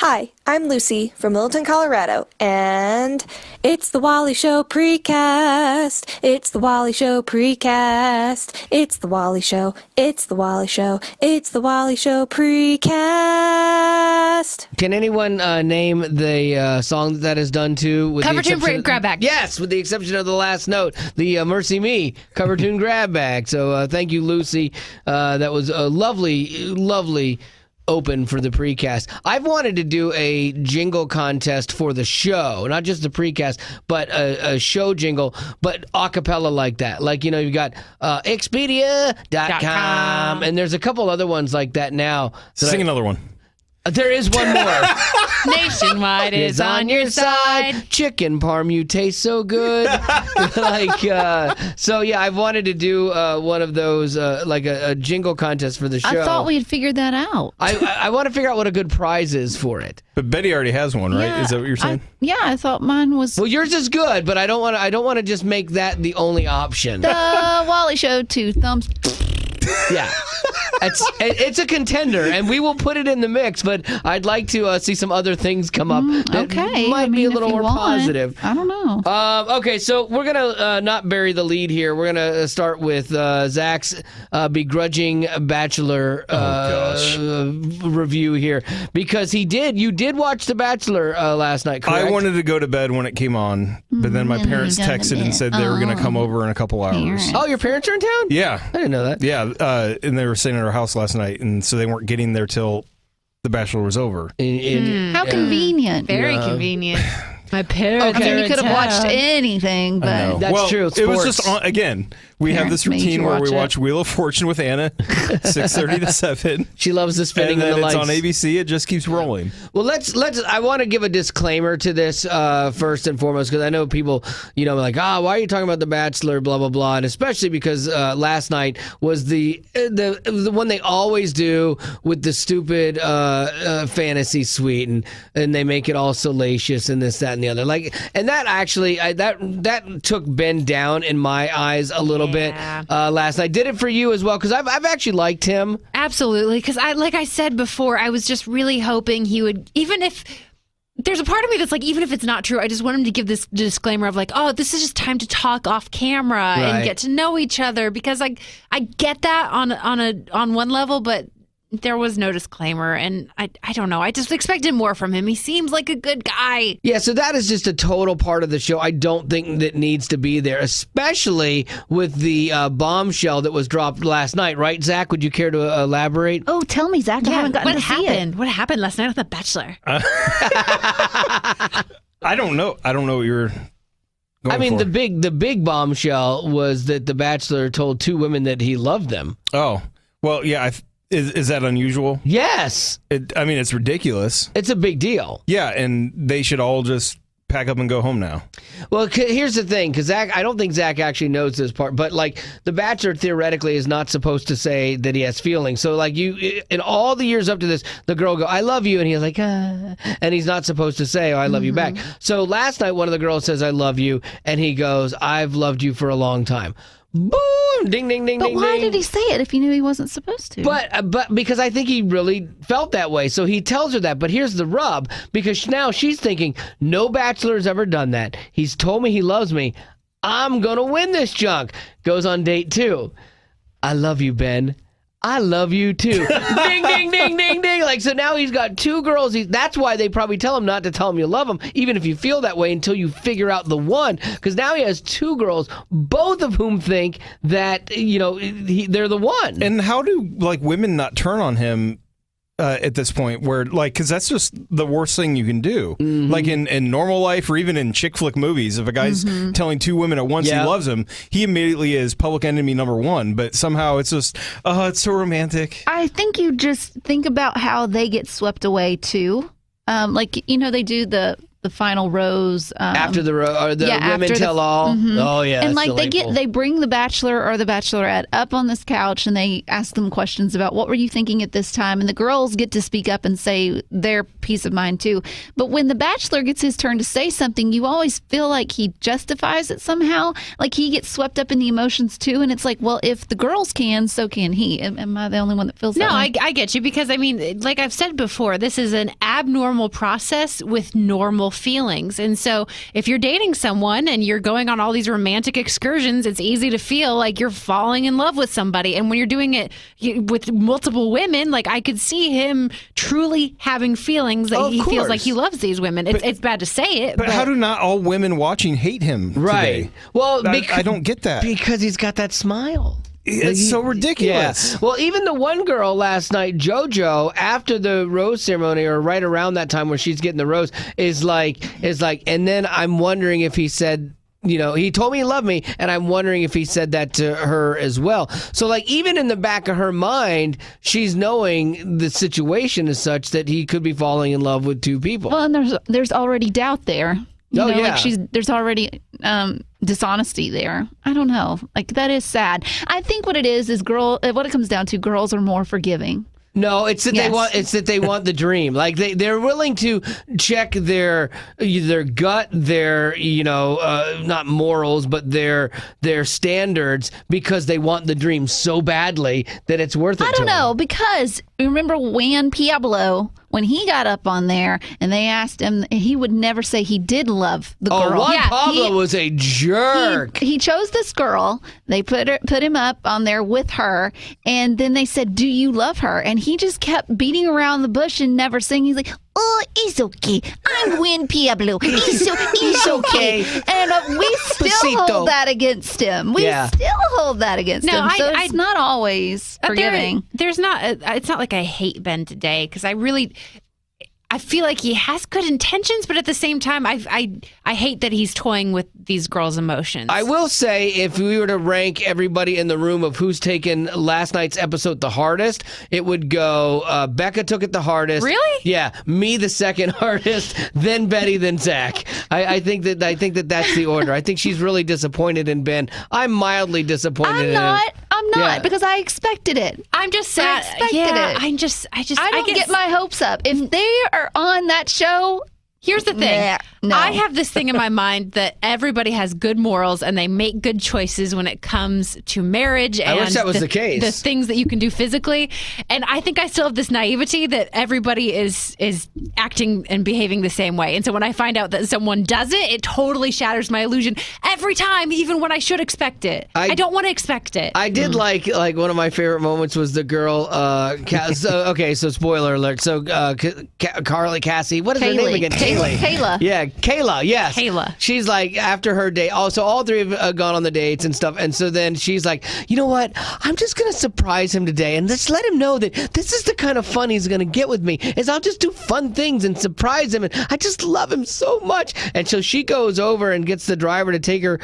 Hi, I'm Lucy from Littleton, Colorado, and it's the Wally Show precast. It's the Wally Show precast. It's the Wally Show. It's the Wally Show. It's the Wally Show precast. Can anyone name the song that is done to? With Cover tune grab bag. Yes, with the exception of the last note, the Mercy Me cover tune grab bag. So thank you, Lucy. That was a lovely open for the precast. I've wanted to do a jingle contest for the show, not just the precast, but a show jingle, but a cappella like that. Like, you know, you've got Expedia.com, and there's a couple other ones like that now. Sing another one. There is one more. Nationwide is on your side. Chicken parm, you taste so good. So yeah, I've wanted to do one of those, like a jingle contest for the show. I thought we had figured that out. I want to figure out what a good prize is for it. But Betty already has one, right? Yeah, Is that what you're saying? I thought mine was Well, yours is good, but I don't want to just make that the only option. the Wally Show 2 thumbs. Yeah. It's a contender, and we will put it in the mix, but I'd like to see some other things come up that Okay, might be a if little you more want. positive. I don't know. Okay, so we're going to not bury the lead here. We're going to start with Zach's begrudging Bachelor review here, because you did watch The Bachelor last night, correct? I wanted to go to bed when it came on, but then my and then parents you got to texted and bed. said they were going to come over in a couple hours. Oh, your parents are in town? Yeah. I didn't know that. Yeah, and they were staying at our house last night, and so they weren't getting there till The Bachelor was over. How convenient. Very convenient. My parents. I mean, are you in could have watched town. anything, I know. but That's well, true. It was just Sports. again. We have this Parents made routine you where we watch it. watch Wheel of Fortune with Anna, 6:30 to 7. She loves the spinning And and then the it's lights. on ABC. It just keeps rolling. Well, let's. I want to give a disclaimer to this first and foremost, because I know people, like, why are you talking about The Bachelor, blah blah blah, and especially because last night was the one they always do with the stupid fantasy suite, and they make it all salacious and this, that, and the other. Like, and that actually that took Ben down in my eyes a little bit last night. Did it for you as well? Because I've actually liked him. Absolutely, because like I said before, I was just really hoping he would, even if there's a part of me that's like, even if it's not true, I just want him to give this disclaimer of like, oh, this is just time to talk off camera and get to know each other, because I get that on one level, but there was no disclaimer, and I don't know. I just expected more from him. He seems like a good guy. Yeah, so that is just a total part of the show I don't think that needs to be there, especially with the bombshell that was dropped last night, right, Zach? Would you care to elaborate? oh, tell me, Zach, I haven't gotten what to see happened? it. What happened last night with The Bachelor? I don't know. I don't know what you're going I mean, for. the big bombshell was that The Bachelor told two women that he loved them. Oh, well, yeah. Is that unusual? Yes. I mean, it's ridiculous. It's a big deal. Yeah, and they should all just pack up and go home now. Well, here's the thing, because I don't think Zach actually knows this part, but like The Bachelor theoretically is not supposed to say that he has feelings. So like in all the years up to this, the girl go, "I love you," and he's like, and he's not supposed to say, "Oh, I love you back." So last night, one of the girls says, "I love you," and he goes, "I've loved you for a long time." Boom! Ding, ding, ding, But ding, why ding. did he say it if he knew he wasn't supposed to? But because I think he really felt that way, so he tells her that. But here's the rub, because now she's thinking, no Bachelor has ever done that. He's told me he loves me. I'm gonna win this junk. Goes on date 2. I love you, Ben. I love you too. Ding, ding, ding, ding, ding. Like, so now he's got two girls. That's why they probably tell him not to tell him you love him, even if you feel that way, until you figure out the one. Because now he has two girls, both of whom think that, they're the one. And how do women not turn on him at this point, where because that's just the worst thing you can do. Like in normal life, or even in chick flick movies, if a guy's telling two women at once he loves them, he immediately is public enemy number one. But somehow it's just, it's so romantic. I think you just think about how they get swept away too. They do the the final rose. After the women after tell all. Oh yeah, and that's like delightful. they bring the bachelor or the bachelorette up on this couch and they ask them questions about what were you thinking at this time, and the girls get to speak up and say their piece of mind too. But when the bachelor gets his turn to say something, you always feel like he justifies it somehow, like he gets swept up in the emotions too, and it's like, well, if the girls can, so can he. Am I the only one that feels No, that way? I get you, because I mean, like I've said before, this is an abnormal process with normal feelings. And so if you're dating someone and you're going on all these romantic excursions, it's easy to feel like you're falling in love with somebody. And when you're doing it with multiple women, like I could see him truly having feelings that he feels like he loves these women. It's bad to say it. But how do not all women watching hate him Right. today? Well, I don't get that. because he's got that smile. It's so ridiculous. Yeah. Well, even the one girl last night, JoJo, after the rose ceremony or right around that time where she's getting the rose, is like, and then I'm wondering if he said, he told me he loved me, and I'm wondering if he said that to her as well. So, like, even in the back of her mind, she's knowing the situation is such that he could be falling in love with two people. Well, and there's already doubt there. Oh, yeah. Like there's already dishonesty there. I don't know. Like, that is sad. I think what it is what it comes down to, girls are more forgiving. No, it's that Yes. they want the dream. Like they're willing to check their gut, their not morals, but their standards, because they want the dream so badly that it's worth it. I don't know, because remember Juan Pueblo, when he got up on there and they asked him, he would never say he did love the girl. Juan Pablo was a jerk. He chose this girl. They put him up on there with her, and then they said, "Do you love her?" And he just kept beating around the bush and never saying. He's like, "Oh, it's okay. I'm Juan Pueblo. It's okay." And we still Besito. hold that against him. We still hold that against him. So it's not always forgiving. There's not. It's not like I hate Ben today, because I feel like he has good intentions, but at the same time, I hate that he's toying with these girls' emotions. I will say, if we were to rank everybody in the room of who's taken last night's episode the hardest, it would go Becca took it the hardest. Really? Yeah, me the second hardest, then Betty, then Zach. I think that that's the order. I think she's really disappointed in Ben. I'm mildly disappointed in him. I'm not, Yeah. because I expected it. I'm just sad. I expected yeah, it. I don't get get my hopes up. If they are on that show, Here's the thing. No. I have this thing in my mind that everybody has good morals and they make good choices when it comes to marriage and wish that was the case. the things that you can do physically. And I think I still have this naivety that everybody is acting and behaving the same way. And so when I find out that someone does it, it totally shatters my illusion every time, even when I should expect it. I don't want to expect it. I did like one of my favorite moments was the girl. So spoiler alert. So Carly Cassie, what is her name again? Kayla. Yeah, Kayla. Yes, Kayla. She's like, after her date. So all three have gone on the dates and stuff. And so then she's like, you know what? I'm just gonna surprise him today and just let him know that this is the kind of fun he's gonna get with me. Is I'll just do fun things and surprise him. And I just love him so much. And so she goes over and gets the driver to take her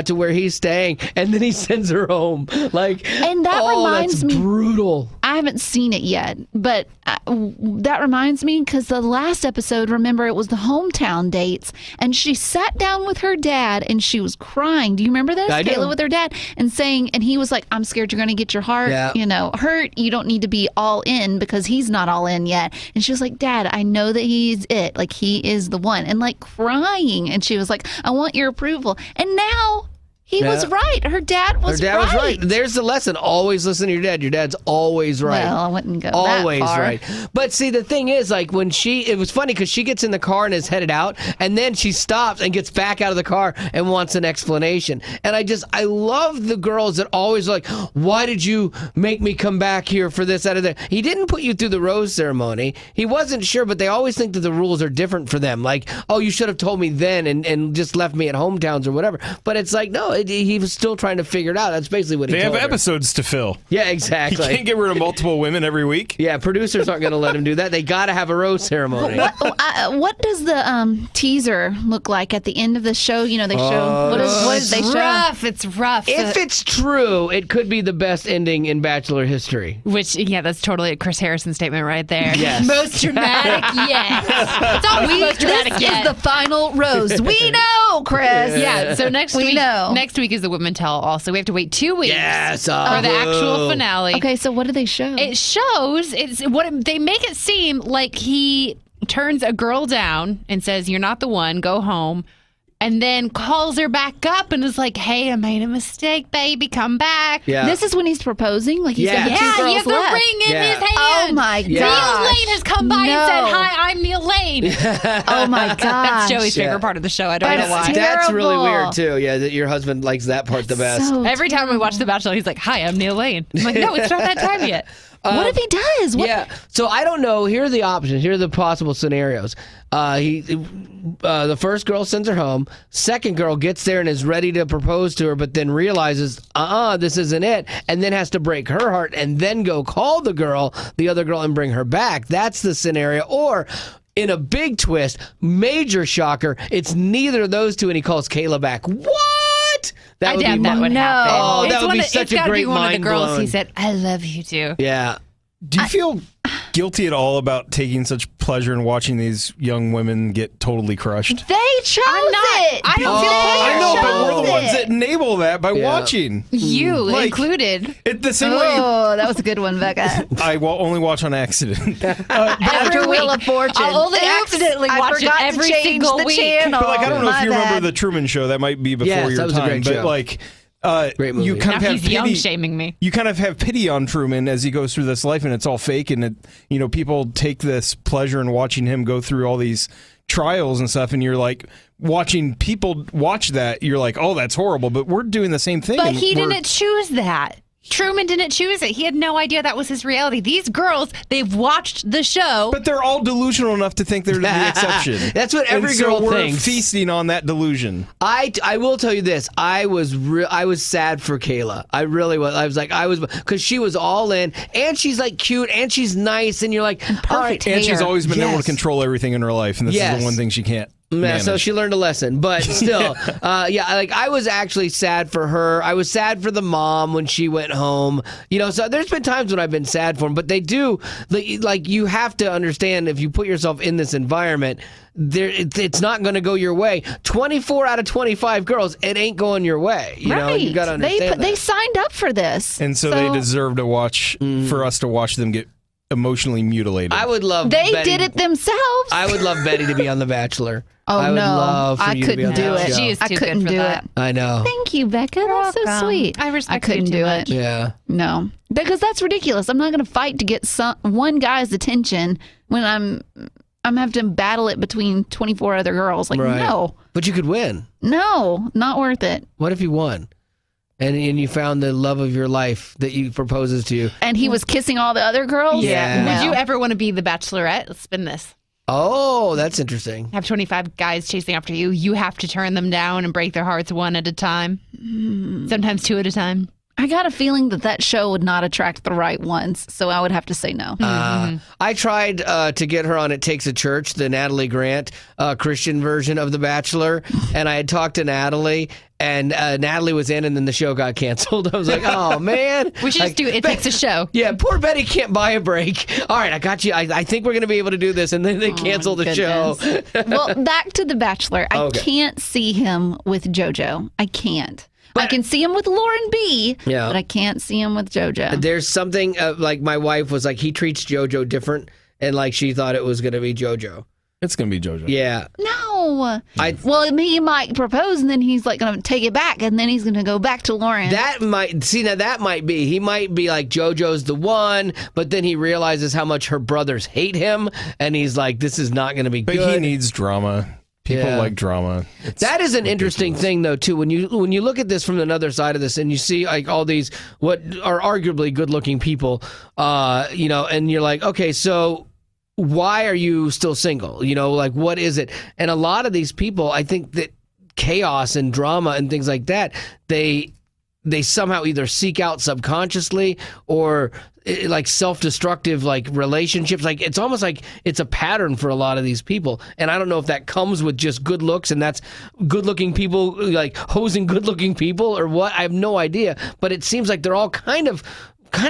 to where he's staying, and then he sends her home. Like, And that reminds that's me- brutal. I haven't seen it yet, but that reminds me, because the last episode, remember, it was the hometown dates, and she sat down with her dad and she was crying. Do you remember this? I do. Kayla with her dad, and he was like, "I'm scared you're going to get your heart, hurt. You don't need to be all in because he's not all in yet." And she was like, "Dad, I know that he's it. Like, he is the one," and like crying. And she was like, "I want your approval." And now he was right. Her dad was Her dad was right. There's the lesson. Always listen to your dad. Your dad's always right. Well, I wouldn't go always that far. right. But see, the thing is, like, when it was funny because she gets in the car and is headed out, and then she stops and gets back out of the car and wants an explanation. And I love the girls that always like, why did you make me come back here for this, out of that? He didn't put you through the rose ceremony. He wasn't sure, but they always think that the rules are different for them. Like, oh, you should have told me then and just left me at hometowns or whatever. But it's like, no, he was still trying to figure it out. That's basically what he They have told her. episodes to fill. Yeah, You exactly. can't get rid of multiple women every week. Yeah, producers aren't going to let him do that. They got to have a rose ceremony. What does the teaser look like at the end of the show? You know, they show what did they show? Rough. It's rough. If it's true, it could be the best ending in Bachelor history. Which, yeah, that's totally a Chris Harrison statement right there. Yes. Most dramatic yet. It's always most dramatic This yet. is the final rose. We know, Chris. Yeah, so next We week know. next week is the women tell all. So we have to wait 2 weeks Yes. for the actual finale. Okay, so what do they show? It shows they make it seem like he turns a girl down and says, "You're not the one, go home." And then calls her back up and is like, "Hey, I made a mistake, baby, come back." Yeah. This is when he's proposing. Like he's got the two Yeah, girls he has the left. ring in Yeah. his hand. Oh my Neil gosh. Lane has come by and No. said, "Hi, I'm Neil Lane." Oh my gosh. That's Joey's Yeah. favorite part of the show. I don't know why. That's really Terrible. weird, too. Yeah, that your husband likes that part the best. So Every time we watch The Bachelor, he's like, "Hi, I'm Neil Lane." I'm like, "No, it's not that time yet." what if he does? What? Yeah. So I don't know. Here are the options. Here are the possible scenarios. The first girl sends her home. Second girl gets there and is ready to propose to her, but then realizes, this isn't it, and then has to break her heart and then go call the other girl, and bring her back. That's the scenario. Or in a big twist, major shocker, it's neither of those two, and he calls Kayla back. What? I doubt that would happen. Oh, that It's would be it's such a gotta great be one of the mind girls blown. he said, "I love you too." Yeah. Do you feel guilty at all about taking such pleasure in watching these young women get totally crushed? They chose it. I don't feel I know, but we're the chose ones it. that enable that by watching. You Like- included. It, the same way Oh, that was a good one, Becca. I will only watch on accident. After Wheel of Fortune. I'll only Oops, accidentally I watch it forgot to every change single the week. channel. But like, I don't know if My you remember bad. the Truman Show. That might be before Yes, your that was a time. great But show. like, Great movie. you kind Now of have he's young pity. shaming me. You kind of have pity on Truman as he goes through this life, and it's all fake. And people take this pleasure in watching him go through all these trials and stuff. And you're like watching people watch that. You're like, oh, that's horrible. But we're doing the same thing. But and he we're- didn't choose that. Truman didn't choose it. He had no idea that was his reality. These girls, they've watched the show. But they're all delusional enough to think they're the exception. That's what every and so girl we're thinks. feasting on that delusion. I will tell you this. I was sad for Kayla. I really was. I was because she was all in, and she's like cute, and she's nice, and you're like, all right. And she's always been able Yes. to control everything in her life, and this is Yes. the one thing she can't. Yeah, manage. so she learned a lesson, but still, I was actually sad for her. I was sad for the mom when she went home. So there's been times when I've been sad for them, but they do, like, you have to understand if you put yourself in this environment, it's not going to go your way. 24 out of 25 girls, it ain't going your way. You know, you got to understand They that. signed up for this. And so they deserve to watch, for us to watch them get emotionally mutilated. I would love They Betty. did it themselves. I would love Betty to be on The Bachelor. Oh, I would no. love for I you to be couldn't on do that it. show. She is I too couldn't good for do that. it. I know. Thank you, Becca. That's so welcome. sweet. I respect couldn't you too do much. it. Yeah. No, because that's ridiculous. I'm not going to fight to get one guy's attention when I'm having to battle it between 24 other girls. Like, Right. no, But you could win. no, not worth it. What if you won? And you found the love of your life that you proposes to you. And he was kissing all the other girls. Yeah. No. Would you ever want to be the Bachelorette? Let's spin this. Oh, that's interesting. Have 25 guys chasing after you. You have to turn them down and break their hearts one at a time. Sometimes two at a time. I got a feeling that show would not attract the right ones, so I would have to say no. I tried to get her on It Takes a Church, the Natalie Grant Christian version of The Bachelor, and I had talked to Natalie, and Natalie was in, and then the show got canceled. I was like, oh, man. We should just do It Takes a Show. Yeah, poor Betty can't buy a break. All right, I got you. I think we're going to be able to do this, and then they cancel the show. Well, back to The Bachelor. I Okay. can't see him with JoJo. I can't. I can see him with Lauren B, Yeah. but I can't see him with JoJo. There's something, like my wife was like, he treats JoJo different, and like she thought it was going to be JoJo. It's going to be JoJo. Yeah. No. Well, he might propose, and then he's like going to take it back, and then he's going to go back to Lauren. That might be. He might be like JoJo's the one, but then he realizes how much her brothers hate him, and he's like, this is not going to be But good. he needs drama. People Yeah. like drama. That is an interesting thing, though, too. When you look at this from another side of this, and you see like all these what are arguably good-looking people, and you're like, okay, so why are you still single? Like, what is it? And a lot of these people, I think that chaos and drama and things like that, they somehow either seek out subconsciously or like self-destructive like relationships. Like it's almost like it's a pattern for a lot of these people, and I don't know if that comes with just good looks and that's good-looking people like hosing good-looking people or what. I have no idea, but it seems like they're all kind of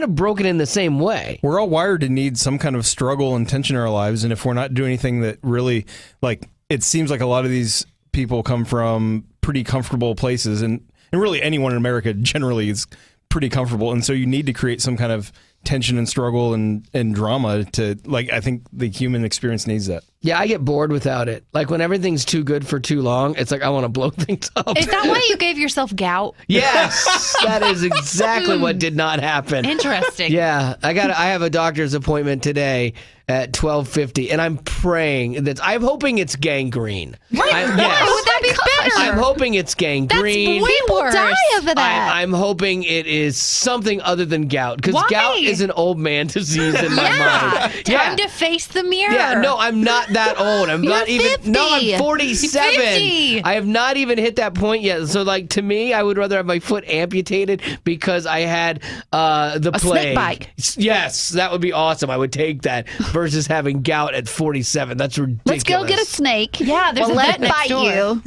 broken in the same way. We're all wired to need some kind of struggle and tension in our lives, and if we're not doing anything that really, like, it seems like a lot of these people come from pretty comfortable places, and really anyone in America generally is pretty comfortable, and so you need to create some kind of tension and struggle and drama to, like, I think the human experience needs that. Yeah, I get bored without it. Like when everything's too good for too long, it's like I want to blow things up. Is that why you gave yourself gout? Yes, that is exactly what did not happen. Interesting. Yeah, I have a doctor's appointment today at 12:50, and I'm praying that I'm hoping it's gangrene. Right? Yes. Why would that be better? I'm hoping it's gangrene. That's way worse. Die over that. I'm hoping it is something other than gout, because Why? gout is an old man disease in my mind. Time to face the mirror. Yeah, no, I'm not that old. I'm not even. 50. No, I'm 47. 50. I have not even hit that point yet. So, like, to me, I would rather have my foot amputated because I had the A plague. snake bite. Yes, that would be awesome. I would take that versus having gout at 47. That's ridiculous. Let's go get a snake. Yeah, there's We'll a let vet it next bite door. you.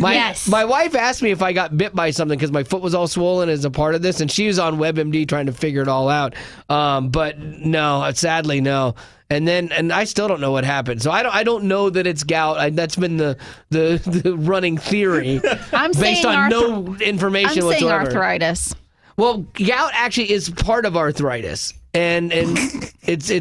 My wife asked me if I got bit by something because my foot was all swollen as a part of this, and she was on WebMD trying to figure it all out. But no, sadly no. And I still don't know what happened. So I don't know that it's gout. That's been the running theory I'm based saying on no information I'm saying whatsoever. arthritis. Well, gout actually is part of arthritis. And it's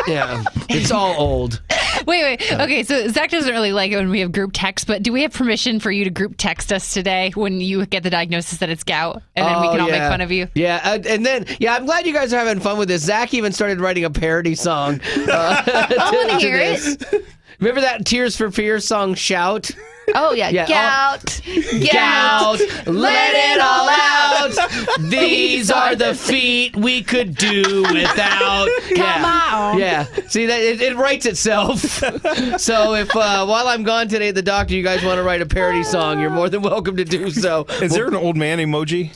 yeah, it's all old. Wait. Okay, so Zach doesn't really like it when we have group text, but do we have permission for you to group text us today when you get the diagnosis that it's gout, and then we can all make fun of you? Yeah, and then I'm glad you guys are having fun with this. Zach even started writing a parody song. I want to hear it. Remember that Tears for Fears song, Shout? Oh, yeah. Yeah, Gout. Gout, let it all out. These are the feet we could do without. Come on. Yeah. See, that it writes itself. So if while I'm gone today at the doctor, you guys want to write a parody song, you're more than welcome to do so. Is there an old man emoji?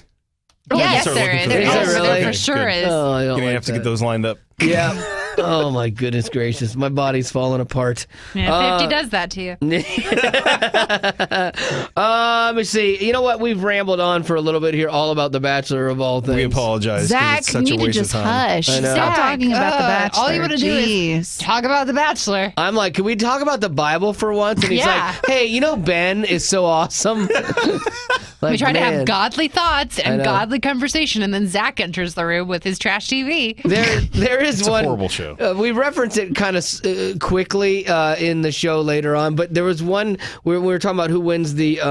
Yes, start there looking is. for that. Is there really? There for sure Good. is. Oh, I don't You're going to like have to that. get those lined up. Yeah. Oh my goodness gracious, my body's falling apart. Yeah, 50 does that to you. Let me see. You know what? We've rambled on for a little bit here, all about The Bachelor of all things. We apologize. 'cause Zach, it's you such a need to waste just of time. hush. I know. Stop talking about the Bachelor. all you wanna do is Jeez. Talk about The Bachelor. I'm like, can we talk about the Bible for once? And he's Yeah. like, hey, you know Ben is so awesome. Like, We try to man, have godly thoughts and know. godly conversation, and then Zach enters the room with his trash TV. There is It's a one horrible show. We reference it kind of quickly in the show later on, but there was one where we were talking about who wins the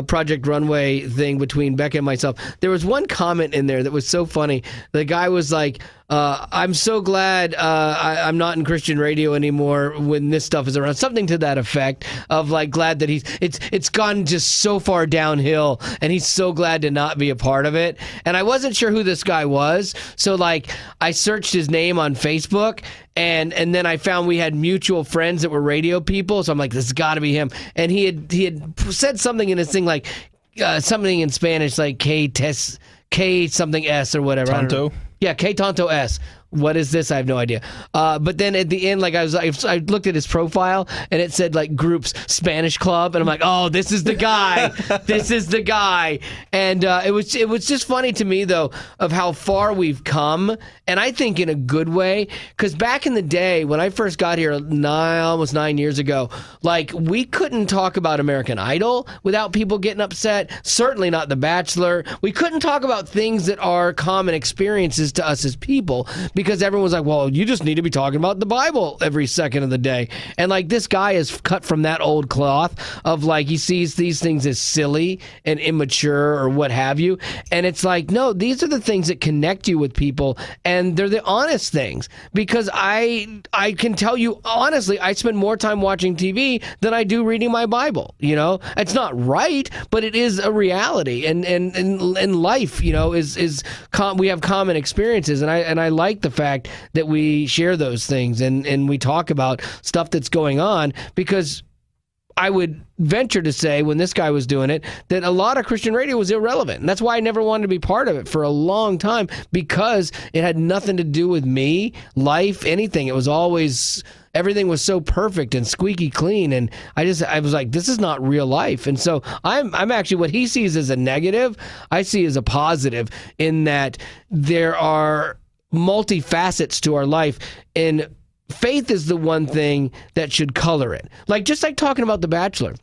Project Runway thing between Becca and myself. There was one comment in there that was so funny. The guy was like, I'm so glad I'm not in Christian radio anymore when this stuff is around. Something to that effect of like glad that it's gone just so far downhill and he's so glad to not be a part of it. And I wasn't sure who this guy was. So like I searched his name on Facebook and then I found we had mutual friends that were radio people. So I'm like, this has got to be him. And he had said something in his thing like something in Spanish like K something S or whatever. I don't know. Tonto? Yeah, K Tonto S. What is this? I have no idea. But then at the end, like I looked at his profile and it said like groups Spanish Club, and I'm like, oh, this is the guy. This is the guy. And it was just funny to me though of how far we've come, and I think in a good way. Because back in the day when I first got here, almost 9 years ago, like we couldn't talk about American Idol without people getting upset. Certainly not The Bachelor. We couldn't talk about things that are common experiences to us as people. Because everyone's like, well, you just need to be talking about the Bible every second of the day. And like this guy is cut from that old cloth of like he sees these things as silly and immature or what have you. And it's like, no, these are the things that connect you with people, and they're the honest things. Because I can tell you honestly, I spend more time watching TV than I do reading my Bible. You know, it's not right, but it is a reality. And life, you know, we have common experiences, and I like the fact that we share those things and we talk about stuff that's going on, because I would venture to say, when this guy was doing it, that a lot of Christian radio was irrelevant. And that's why I never wanted to be part of it for a long time, because it had nothing to do with me, life, anything. It was always, everything was so perfect and squeaky clean. And I was like, this is not real life. And so I'm actually, what he sees as a negative, I see as a positive, in that there are multifacets to our life, and faith is the one thing that should color it. Like, just like talking about The Bachelor.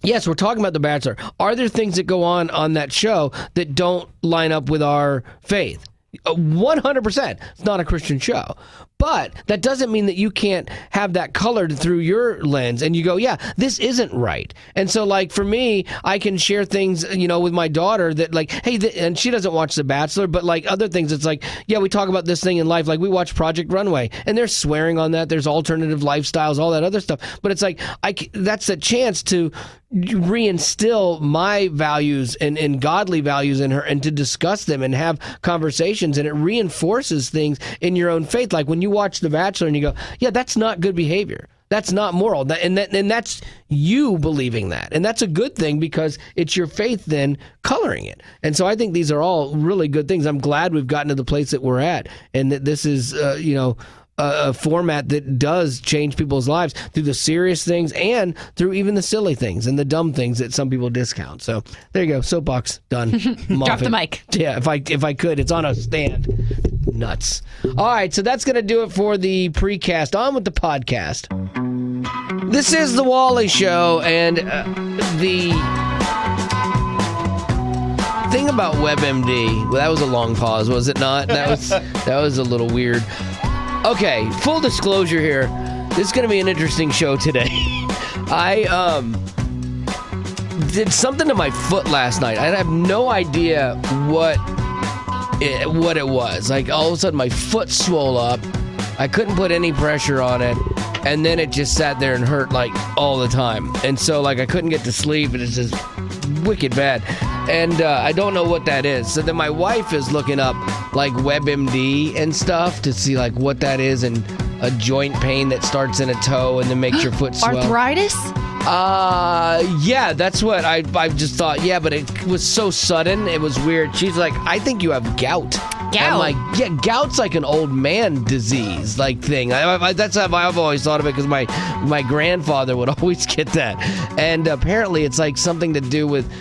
Yes, we're talking about The Bachelor. Are there things that go on that show that don't line up with our faith? 100%. It's not a Christian show. But that doesn't mean that you can't have that colored through your lens and you go, yeah, this isn't right. And so, like, for me, I can share things, with my daughter that, like, hey, and she doesn't watch The Bachelor, but like other things, it's like, yeah, we talk about this thing in life. Like, we watch Project Runway, and there's swearing on that. There's alternative lifestyles, all that other stuff. But it's like, that's a chance to reinstill my values and godly values in her, and to discuss them and have conversations, and it reinforces things in your own faith. Like when you watch The Bachelor and you go, yeah, that's not good behavior. That's not moral. And that's you believing that. And that's a good thing, because it's your faith then coloring it. And so I think these are all really good things. I'm glad we've gotten to the place that we're at, and that this is, a format that does change people's lives through the serious things and through even the silly things and the dumb things that some people discount. So there you go. Soapbox done. Drop the mic. Yeah, if I could, it's on a stand. Nuts. All right, so that's going to do it for the precast. On with the podcast. This is the Wally Show, and the thing about WebMD. Well, that was a long pause, was it not? That was a little weird. Okay, full disclosure here. This is going to be an interesting show today. I did something to my foot last night. I have no idea what it was. Like, all of a sudden, my foot swole up. I couldn't put any pressure on it. And then it just sat there and hurt, like, all the time. And so, like, I couldn't get to sleep. And it's just wicked bad. And I don't know what that is. So then my wife is looking up, like, WebMD and stuff to see, like, what that is, and a joint pain that starts in a toe and then makes your foot swell. Arthritis? Yeah, that's what I just thought. Yeah, but it was so sudden. It was weird. She's like, I think you have gout. Gout? I'm like, yeah, gout's like an old man disease, like, thing. That's how I've always thought of it, because my grandfather would always get that. And apparently it's like something to do with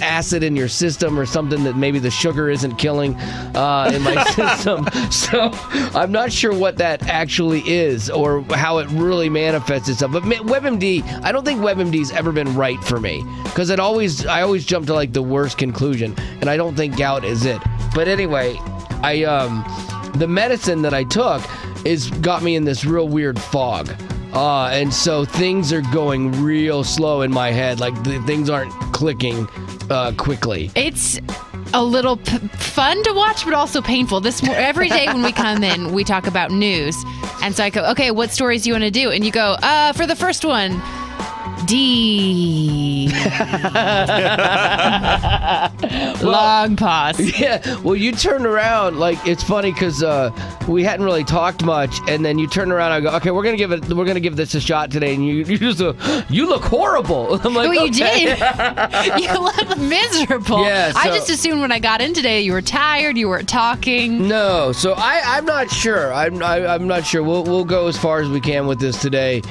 acid in your system or something, that maybe the sugar isn't killing in my system. So I'm not sure what that actually is or how it really manifests itself. But WebMD, I don't think WebMD's ever been right for me, because I always jump to, like, the worst conclusion, and I don't think gout is it. But anyway, the medicine that I took got me in this real weird fog. And so things are going real slow in my head. Like, things aren't clicking quickly. It's a little fun to watch, but also painful. Every day when we come in, we talk about news. And so I go, okay, what stories do you want to do? And you go, for the first one, D. Long pause. Yeah. Well, you turn around, like, it's funny because we hadn't really talked much, and then you turn around and I go, okay, we're gonna give this a shot today, and you just you look horrible. I'm like, well, you okay. did. You look miserable. Yeah, I just assumed when I got in today you were tired, you weren't talking. No, so I'm not sure. I'm not sure. We'll go as far as we can with this today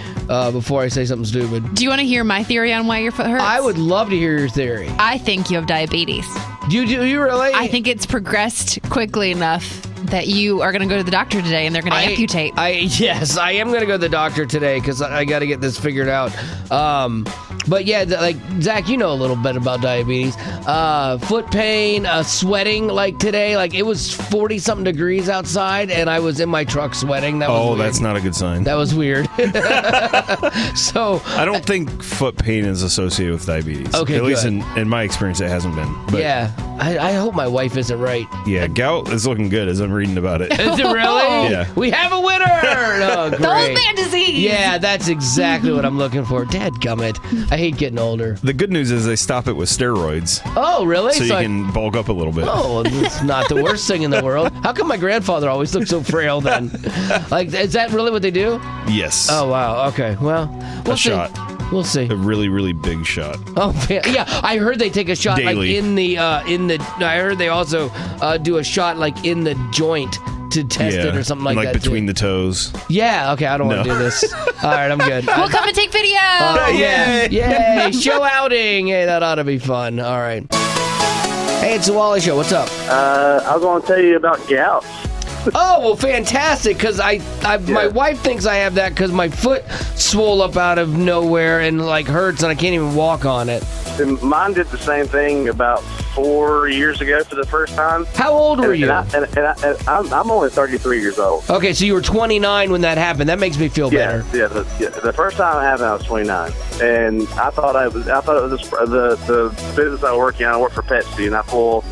before I say something stupid. Do you want to hear my theory on why your foot hurts? I would love to hear your theory. I think you have diabetes. Do you really? I think it's progressed quickly enough that you are going to go to the doctor today and they're going to amputate. Yes, I am going to go to the doctor today because I got to get this figured out. But yeah, like, Zach, you know a little bit about diabetes. Foot pain, sweating, like today. Like, it was 40-something degrees outside, and I was in my truck sweating. That was weird. That's not a good sign. That was weird. So I don't think foot pain is associated with diabetes. Okay, At least in my experience, it hasn't been. But yeah, I hope my wife isn't right. Yeah, gout is looking good as I'm reading about it. Is it really? Yeah. We have a winner! Oh, great. The old man disease! Yeah, that's exactly what I'm looking for. Dadgummit. I hate getting older. The good news is they stop it with steroids. Oh, really? So you can bulk up a little bit. Oh, it's not the worst thing in the world. How come my grandfather always looked so frail then? Like, is that really what they do? Yes. Oh, wow. Okay. Well, we'll see. shot. We'll see. A really, really big shot. Oh yeah, I heard they take a shot Daily. like in the. I heard they also do a shot like in the joint to test it or something like that. Like between too. the toes. Yeah. Okay. I don't want to do this. All right. I'm good. We'll come and take video. Yay! Show outing. Hey, that ought to be fun. All right. Hey, it's the Wally Show. What's up? I was going to tell you about gout. Oh, well, fantastic, because my wife thinks I have that because my foot swole up out of nowhere and, like, hurts and I can't even walk on it. And mine did the same thing about 4 years ago for the first time. How old were you? I'm only 33 years old. Okay, so you were 29 when that happened. That makes me feel better. The first time it happened, I was 29, and I thought it was the business I work in. I work for Pepsi, and I pull,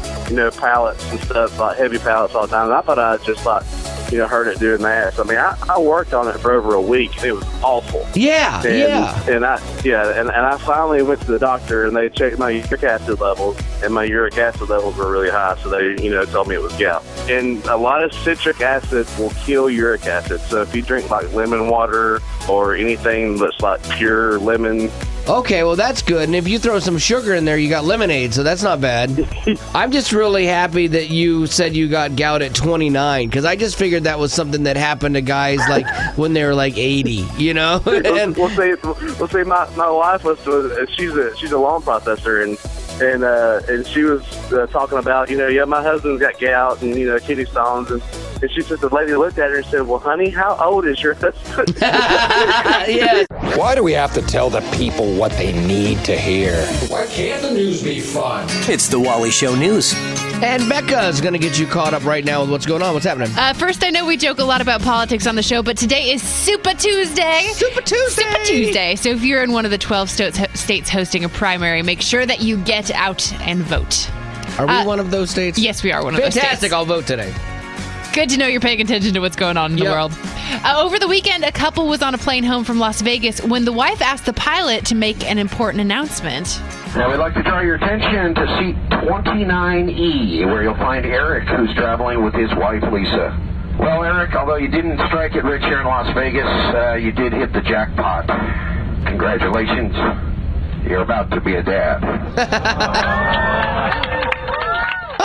pallets and stuff, like heavy pallets all the time. And I thought I just hurt it doing that. So, I mean, I worked on it for over a week. It was awful. Yeah, and I finally went to the doctor, and they checked my uric acid levels, and my uric acid levels were really high. So they, told me it was gout. And a lot of citric acid will kill uric acid. So if you drink like lemon water or anything that's like pure lemon. Okay, well, that's good. And if you throw some sugar in there, you got lemonade, so that's not bad. I'm just really happy that you said you got gout at 29, because I just figured that was something that happened to guys like when they were like 80, And, We'll see. My wife was she's a loan processor, and she was talking about my husband's got gout and kidney stones, and she said, the lady looked at her and said, well, honey, how old is your husband? yeah. Why do we have to tell the people what they need to hear? Why can't the news be fun? It's the Wally Show News. And Becca's going to get you caught up right now with what's going on. What's happening? First, I know we joke a lot about politics on the show, but today is Super Tuesday. Super Tuesday. So if you're in one of the 12 states hosting a primary, make sure that you get out and vote. Are we one of those states? Yes, we are one of those states. Fantastic. I'll vote today. Good to know you're paying attention to what's going on in the world. Over the weekend, a couple was on a plane home from Las Vegas when the wife asked the pilot to make an important announcement. Now, we'd like to draw your attention to seat 29E, where you'll find Eric, who's traveling with his wife, Lisa. Well, Eric, although you didn't strike it rich here in Las Vegas, you did hit the jackpot. Congratulations. You're about to be a dad.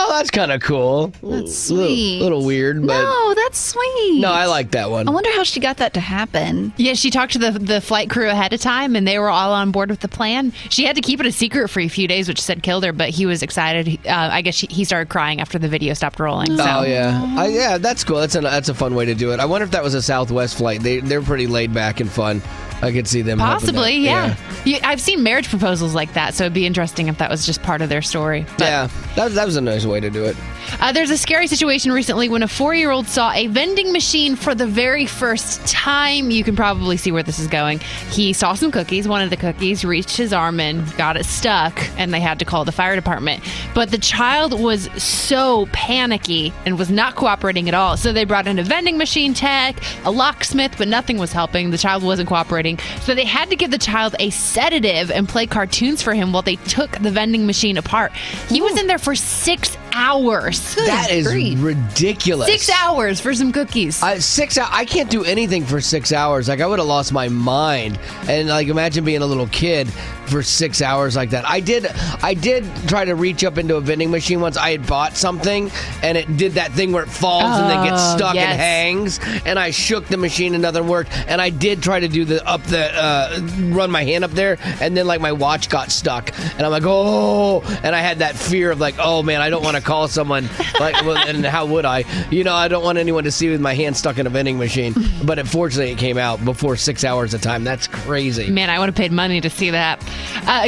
Oh, that's kind of cool. That's sweet. Little weird, but... No, that's sweet. No, I like that one. I wonder how she got that to happen. Yeah, she talked to the flight crew ahead of time, and they were all on board with the plan. She had to keep it a secret for a few days, which said killed her, but he was excited. I guess he started crying after the video stopped rolling. So. Oh, yeah. Yeah, that's cool. That's a fun way to do it. I wonder if that was a Southwest flight. They're pretty laid back and fun. I could see them possibly, yeah. I've seen marriage proposals like that, so it'd be interesting if that was just part of their story. But, yeah, that was a nice way to do it. There's a scary situation recently when a 4-year-old saw a vending machine for the very first time. You can probably see where this is going. He saw some cookies, one of the cookies, reached his arm and got it stuck, and they had to call the fire department. But the child was so panicky and was not cooperating at all. So they brought in a vending machine tech, a locksmith, but nothing was helping. The child wasn't cooperating. So they had to give the child a sedative and play cartoons for him while they took the vending machine apart. He was in there for 6 hours. That is ridiculous. 6 hours for some cookies. 6 hours. I can't do anything for 6 hours. Like, I would have lost my mind. And like, imagine being a little kid for 6 hours like that. I did try to reach up into a vending machine once. I had bought something and it did that thing where it falls and then gets stuck and hangs. And I shook the machine and nothing worked. And I did try to do run my hand up there, and then like my watch got stuck. And I'm like, oh, and I had that fear of like, oh man, I don't want to call someone. Like, well, and how would I? I don't want anyone to see with my hand stuck in a vending machine. But unfortunately, it came out before 6 hours of time. That's crazy. Man, I would have paid money to see that.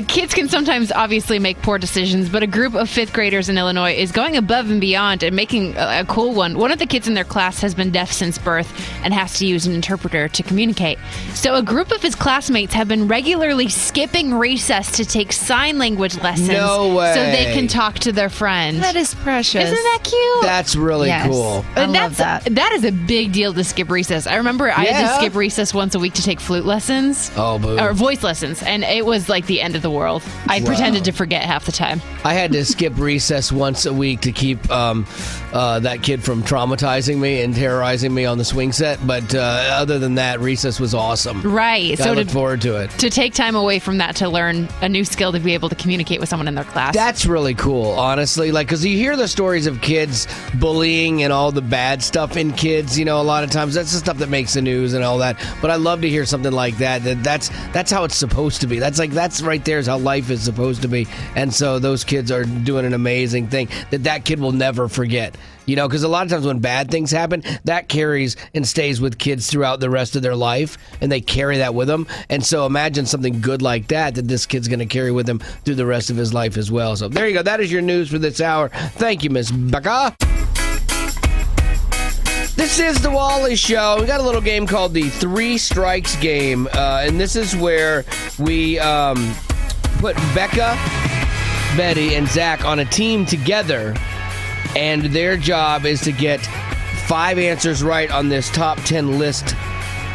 Kids can sometimes obviously make poor decisions, but a group of 5th graders in Illinois is going above and beyond and making a cool one. One of the kids in their class has been deaf since birth and has to use an interpreter to communicate. So a group of his classmates have been regularly skipping recess to take sign language lessons. No way. So they can talk to their friends. That is precious. Isn't that cute? That's really Yes. cool. I love that. That is a big deal to skip recess. I remember I had to skip recess once a week to take flute lessons. Oh, boo. Or voice lessons. And it was like the end of the world. I pretended to forget half the time. I had to skip recess once a week to keep that kid from traumatizing me and terrorizing me on the swing set. But other than that, recess was awesome. Right. I look forward to it. To take time away from that to learn a new skill to be able to communicate with someone in their class. That's really cool, honestly. Like, because you hear the stories of kids bullying and all the bad stuff in kids. You know, a lot of times that's the stuff that makes the news and all that. But I love to hear something like that. That's how it's supposed to be. That's right there is how life is supposed to be. And so those kids are doing an amazing thing that kid will never forget. You know, because a lot of times when bad things happen, that carries and stays with kids throughout the rest of their life, and they carry that with them. And so imagine something good like that this kid's going to carry with him through the rest of his life as well. So there you go. That is your news for this hour. Thank you, Miss Becca. This is the Wally Show. We got a little game called the 3 Strikes game, and this is where we put Becca, Betty, and Zach on a team together. And their job is to get 5 answers right on this top 10 list.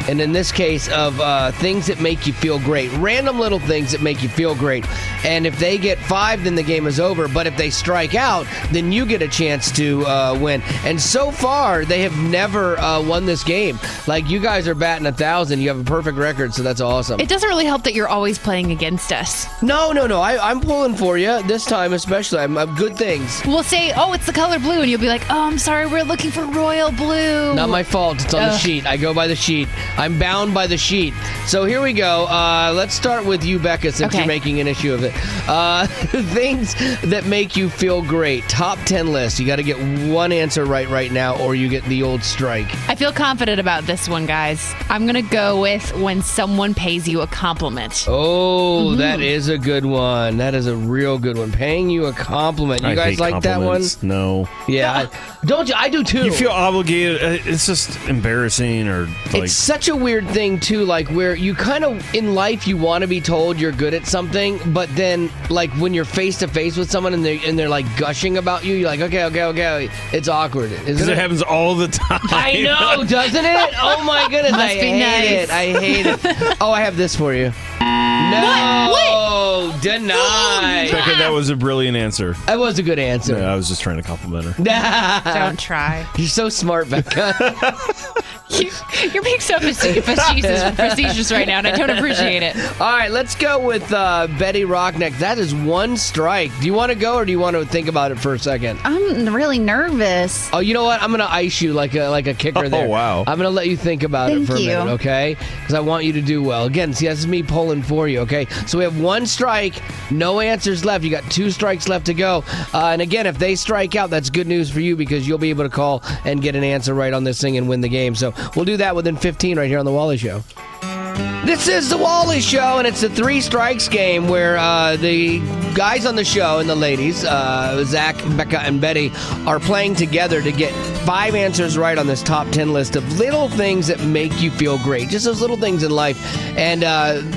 And in this case of things that make you feel great. Random little things that make you feel great. And if they get 5, then the game is over. But if they strike out, then you get a chance to win. And so far, they have never won this game. Like, you guys are batting 1,000. You have a perfect record, so that's awesome. It doesn't really help that you're always playing against us. No. I'm pulling for you this time, especially. I'm good things. We'll say, oh, it's the color blue. And you'll be like, oh, I'm sorry, we're looking for royal blue. Not my fault. It's on the sheet. I go by the sheet. I'm bound by the sheet. So here we go. Let's start with you, Becca, since you're making an issue of it. Things that make you feel great. Top 10 list. You got to get one answer right now, or you get the old strike. I feel confident about this one, guys. I'm going to go with when someone pays you a compliment. Oh, that is a good one. That is a real good one. Paying you a compliment. You guys like that one? No. Yeah. Don't you? I do too. You feel obligated. It's just embarrassing, or like. It's such a weird thing too, like where you kind of in life you want to be told you're good at something, but then like when you're face to face with someone and they're like gushing about you, you're like, okay, it's awkward. Because it happens all the time. I know, doesn't it? Oh my goodness, Must be nice. I hate it. Oh, I have this for you. No, denied. Becca, that was a brilliant answer. That was a good answer. Yeah, I was just trying to compliment her. Don't try. You're so smart, Becca. You're being so facetious right now, and I don't appreciate it. All right, let's go with Betty Rockneck. That is one strike. Do you want to go, or do you want to think about it for a second? I'm really nervous. Oh, you know what? I'm going to ice you like a kicker there. Oh, wow. I'm going to let you think about it for a minute, okay? Because I want you to do well. Again, see, this is me pulling for you, okay? So we have one strike, no answers left. You got 2 strikes left to go. And again, if they strike out, that's good news for you because you'll be able to call and get an answer right on this thing and win the game. So we'll do that within 15 right here on The Wally Show. This is The Wally Show, and it's a 3 strikes game where the guys on the show and the ladies, Zach, Becca, and Betty, are playing together to get 5 answers right on this top 10 list of little things that make you feel great. Just those little things in life. And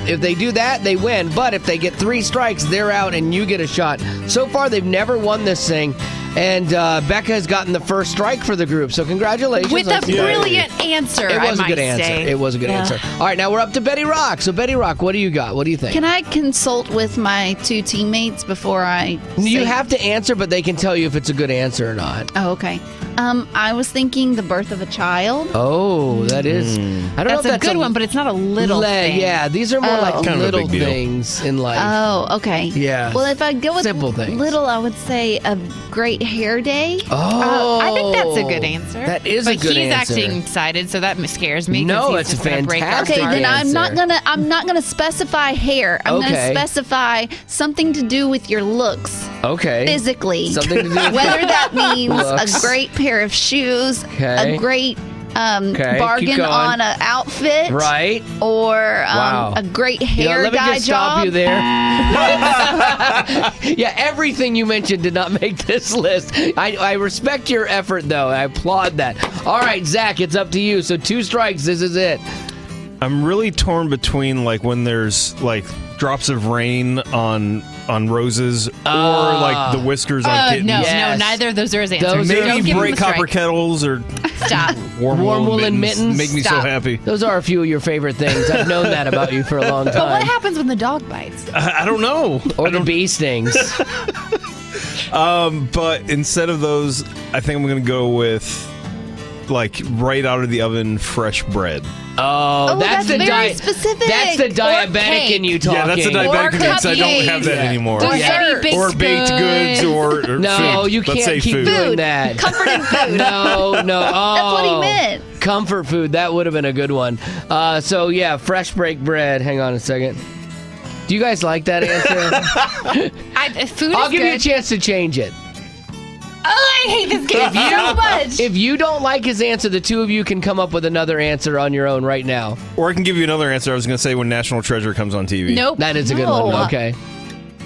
if they do that, they win. But if they get 3 strikes, they're out and you get a shot. So far, they've never won this thing. And Becca has gotten the first strike for the group, so congratulations. With a brilliant answer, It was I a good might answer. say. It was a good answer. All right, now we're up to Betty Rock. So Betty Rock, what do you got? What do you think? Can I consult with my 2 teammates before I You have to answer, but they can tell you if it's a good answer or not. Oh, okay. I was thinking the birth of a child. Oh, that is. I don't know if That's a good one, but it's not a little thing. Yeah, these are more like Kind of a little big deal. things in life. Oh, okay. Yeah. Well, if I go with Simple things. little, I would say a great hair day. Oh, I think that's a good answer. That is but a good he's answer. acting excited, so that scares me. 'cause No, he's it's just gonna break our fantastic. Okay, heart. then I'm answer. not gonna specify hair. I'm Okay. gonna specify something to do with your looks. Okay. Physically. Something to do with Whether that means Looks. a great pair of shoes, Okay. a great Okay, keep bargain going. on an outfit, Right. or Wow. a great You know, hair let me dye just stop job. you there. Yeah, everything you mentioned did not make this list. I respect your effort, though. I applaud that. All right, Zach, it's up to you. So 2 strikes. This is it. I'm really torn between like when there's like drops of rain on roses, or like the whiskers on kittens. No, Yes. neither of those are his answers. Those are- Don't Maybe give him break a strike. copper kettles or Stop. Warm woolen mittens. make me so Stop. happy. Those are a few of your favorite things. I've known that about you for a long But what time. happens when the dog bites? I don't know. Or the bee stings. But instead of those, I think I'm going to go with like right out of the oven fresh bread. Oh, that's the very specific. That's the diabetic cake. in you talking. Yeah, that's the diabetic in me because I don't have that anymore. Dessert. Or baked goods or No, food. you Let's say can't keep food. doing that. Comforting food. No. Oh, That's what he meant. Comfort food. That would have been a good one. So yeah, fresh baked bread. Hang on a second. Do you guys like that answer? Food I'll is give you a good. chance to change it. Oh, I hate this game so much. If you don't like his answer, the two of you can come up with another answer on your own right now. Or I can give you another answer. I was going to say when National Treasure comes on TV. Nope. That is a good No. one. Okay.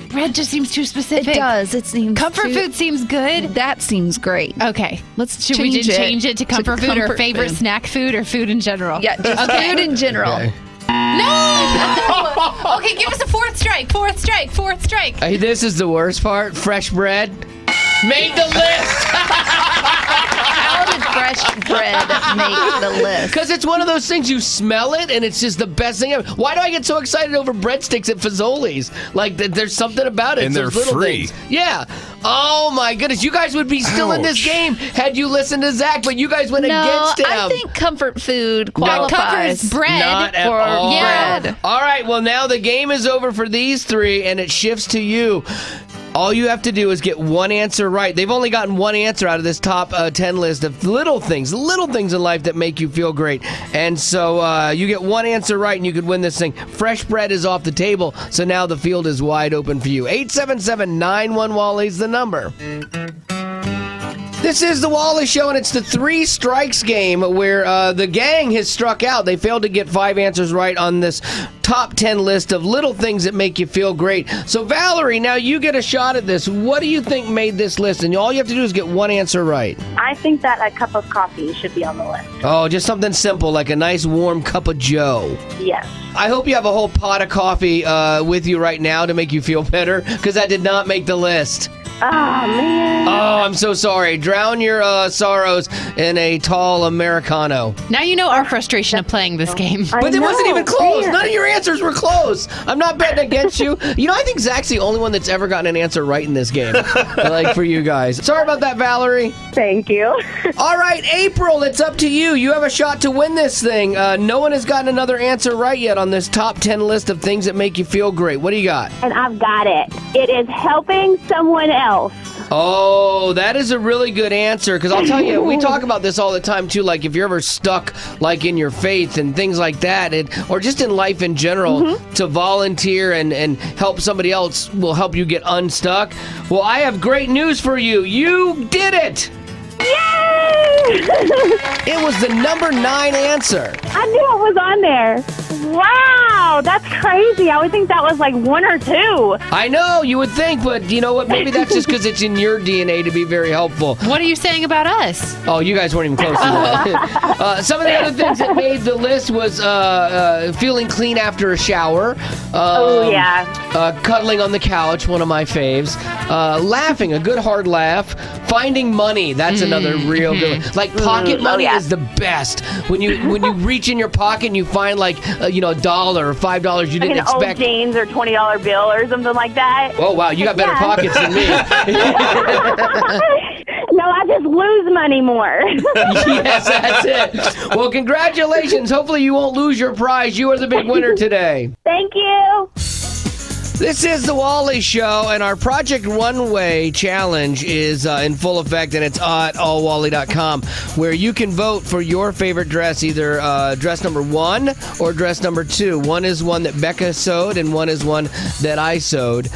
Bread just seems too specific. It does. It seems Comfort too- food seems good. That seems great. Okay. Let's Should we change just it change it to comfort food or comfort favorite food. snack food or food in general? Yeah, just food in general. Okay. No! Okay, give us a fourth strike. Fourth strike. Fourth strike. Hey, this is the worst part. Fresh bread made the list. How did fresh bread make the list? Because it's one of those things, you smell it, and it's just the best thing ever. Why do I get so excited over breadsticks at Fazoli's? Like, there's something about it. And Those they're little free. things. Yeah. Oh, my goodness. You guys would be still in this Ouch. game had you listened to Zach, but you guys went No, against him. I think comfort food That qualifies. covers bread. Not at or all. Yeah. bread. All right, well, now the game is over for these three, and it shifts to you. All you have to do is get one answer right. They've only gotten one answer out of this top 10 list of little things in life that make you feel great. And so you get one answer right, and you could win this thing. Fresh bread is off the table, so now the field is wide open for you. 877-91-WALLY's the number. This is the Wally Show, and it's the 3 strikes game where the gang has struck out. They failed to get 5 answers right on this top 10 list of little things that make you feel great. So, Valerie, now you get a shot at this. What do you think made this list? And all you have to do is get one answer right. I think that a cup of coffee should be on the list. Oh, just something simple like a nice warm cup of joe. Yes. I hope you have a whole pot of coffee with you right now to make you feel better, because that did not make the list. Oh, man. Oh, I'm so sorry. Drown your sorrows in a tall Americano. Now you know our frustration of playing this game. But it wasn't even close. Man. None of your answers were close. I'm not betting against you. You know, I think Zach's the only one that's ever gotten an answer right in this game. Like for you guys. Sorry about that, Valerie. Thank you. All right, April, it's up to you. You have a shot to win this thing. No one has gotten another answer right yet on this top 10 list of things that make you feel great. What do you got? And I've got it. It is helping someone else. Oh, that is a really good answer, because I'll tell you, we talk about this all the time too, like if you're ever stuck like in your faith and things like that, or just in life in general, to volunteer and help somebody else will help you get unstuck. Well, I have great news for you. You did it! Yay! It was the number 9 answer. I knew it was on there. Wow, that's crazy. I would think that was like 1 or 2. I know, you would think, but you know what? Maybe that's just because it's in your DNA to be very helpful. What are you saying about us? Oh, you guys weren't even close to that. Some of the other things that made the list was feeling clean after a shower. Oh, yeah. Cuddling on the couch, one of my faves. Laughing, a good hard laugh. Finding money, that's another real good one. Like pocket money yeah. is the best. When you reach in your pocket and you find like $1 or $5 you didn't Like an old expect. jeans or $20 bill or something like that. Oh wow, you got better Yeah. pockets than me. No, I just lose money more. Yes, that's it. Well, congratulations. Hopefully you won't lose your prize. You are the big winner today. Thank you. This is the Wally Show, and our Project Runway Challenge is in full effect, and it's at allwally.com, where you can vote for your favorite dress, either dress number 1 or dress number 2. One is one that Becca sewed, and one is one that I sewed.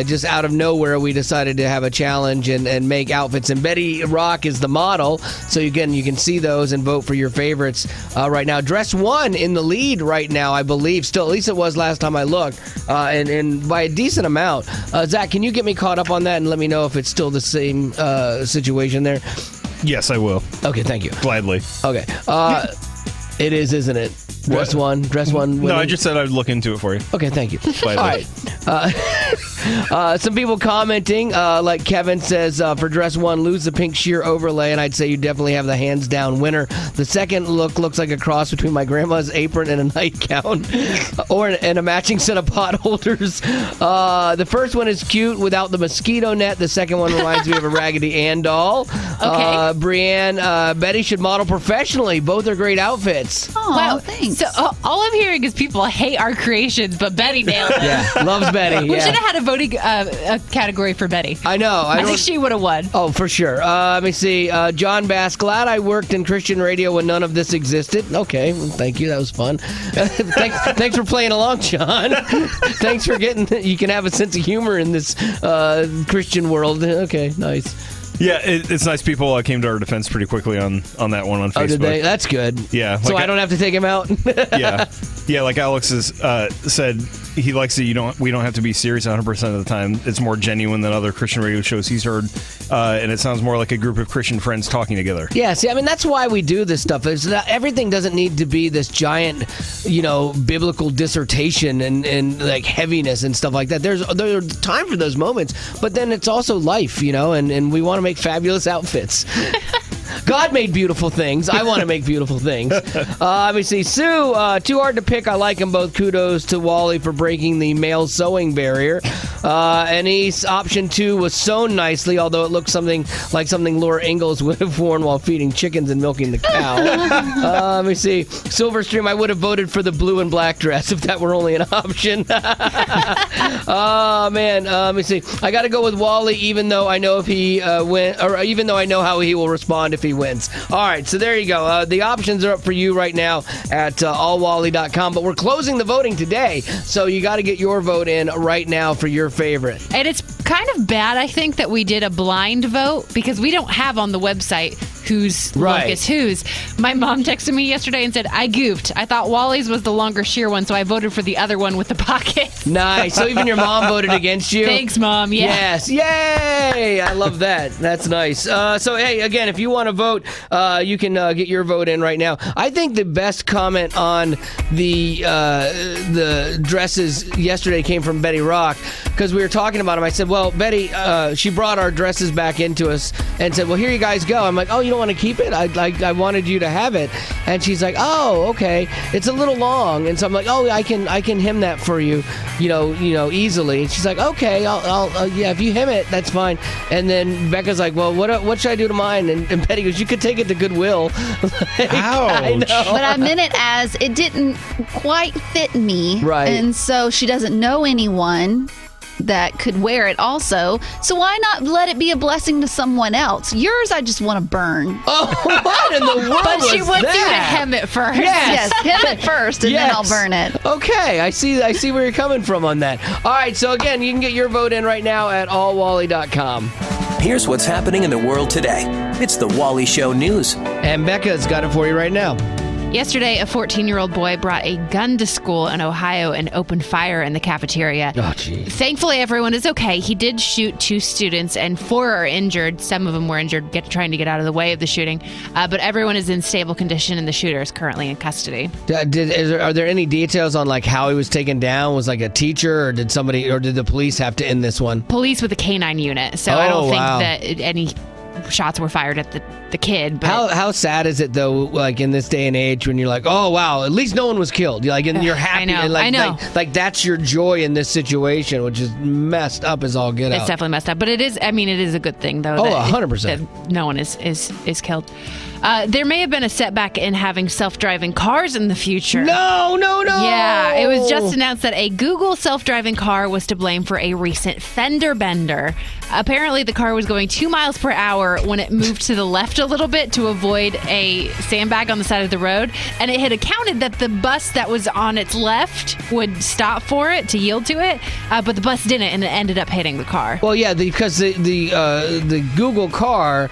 Just out of nowhere, we decided to have a challenge and make outfits, and Betty Rock is the model, so again, you can see those and vote for your favorites right now. Dress 1 in the lead right now, I believe, still, at least it was last time I looked, and by a decent amount. Zach, can you get me caught up on that and let me know if it's still the same situation there? Yes, I will. Okay, thank you. Gladly. Okay. It is, isn't it? Dress one. No, I just said I'd look into it for you. Okay, thank you. Gladly. All right. Some people commenting, like Kevin says, for dress 1, lose the pink sheer overlay, and I'd say you definitely have the hands down winner. The second look looks like a cross between my grandma's apron and a nightgown, and a matching set of pot holders. The first one is cute without the mosquito net. The second one reminds me of a Raggedy Ann doll. Okay. Brienne, Betty should model professionally. Both are great outfits. Oh, Wow, thanks. So all I'm hearing is people hate our creations, but Betty nailed it. Yeah, loves Betty. We Yeah. should have had a voting a category for Betty. I know. I think she would have won. Oh, for sure. Let me see. John Bass, glad I worked in Christian radio when none of this existed. Okay, well, thank you. That was fun. Thanks for playing along, John. Thanks for getting. You can have a sense of humor in this Christian world. Okay, nice. Yeah, it's nice people came to our defense pretty quickly on that one on Facebook. Oh, did they? That's good. Yeah. So I don't have to take him out? Yeah, like Alex has said, he likes that we don't have to be serious 100% of the time. It's more genuine than other Christian radio shows he's heard, and it sounds more like a group of Christian friends talking together. Yeah, see, I mean, that's why we do this stuff. Is that everything doesn't need to be this giant, biblical dissertation and like heaviness and stuff like that. There's time for those moments, but then it's also life, and we want to make fabulous outfits. God made beautiful things. I want to make beautiful things. Let me see. Sue, too hard to pick. I like them both. Kudos to Wally for breaking the male sewing barrier. And option 2 was sewn nicely, although it looked something Laura Ingalls would have worn while feeding chickens and milking the cow. Let me see. Silverstream, I would have voted for the blue and black dress if that were only an option. Oh, man. Let me see. I got to go with Wally, even though I know if he even though I know how he will respond if he wins. All right, so there you go. The options are up for you right now at allwally.com, but we're closing the voting today, so you got to get your vote in right now for your favorite. And it's kind of bad, I think, that we did a blind vote because we don't have on the website whose look is whose. My mom texted me yesterday and said, I goofed. I thought Wally's was the longer sheer one, so I voted for the other one with the pockets. Nice. So even your mom voted against you? Thanks, Mom. Yeah. Yes. Yay! I love that. That's nice. So, hey, again, if you want to vote, you can get your vote in right now. I think the best comment on the dresses yesterday came from Betty Rock because we were talking about them. I said, well, Betty, she brought our dresses back into us and said, well, here you guys go. I'm like, oh, you don't want to keep it? I wanted you to have it. And she's like, oh, okay. It's a little long. And so I'm like, oh, I can hem that for you, easily. And she's like, okay, I'll yeah, if you hem it, that's fine. And then Becca's like, well, what should I do to mine? And Betty goes, you could take it to Goodwill. Ouch. I know. But I meant it as it didn't quite fit me. Right. And so she doesn't know anyone that could wear it also. So why not let it be a blessing to someone else? Yours, I just want to burn. Oh, what in the world But she was wants you to that? hem it first. Yes, hem it first, and then I'll Yes. burn it. Okay, I see where you're coming from on that. All right, so again, you can get your vote in right now at allwally.com. Here's what's happening in the world today. It's the Wally Show News. And Becca's got it for you right now. Yesterday, a 14-year-old boy brought a gun to school in Ohio and opened fire in the cafeteria. Oh, geez. Thankfully, everyone is okay. He did shoot 2 students, and 4 are injured. Some of them were injured trying to get out of the way of the shooting. But everyone is in stable condition, and the shooter is currently in custody. Are there any details on like how he was taken down? Was like a teacher, or did the police have to end this one? Police with a canine unit, so I don't think wow. that any shots were fired at the kid. But How sad is it though? Like in this day and age, when you're like, oh wow, at least no one was killed. Like, and you're happy. I know, and like, I know. Like that's your joy in this situation, which is messed up as all get out. It's definitely messed up, but it is a good thing though. Oh, that 100%. that no one is killed. There may have been a setback in having self-driving cars in the future. No. Yeah, it was just announced that a Google self-driving car was to blame for a recent fender bender. Apparently, the car was going 2 miles per hour when it moved to the left a little bit to avoid a sandbag on the side of the road, and it had accounted that the bus that was on its left would stop for it to yield to it, but the bus didn't, and it ended up hitting the car. Well, yeah, because the Google car,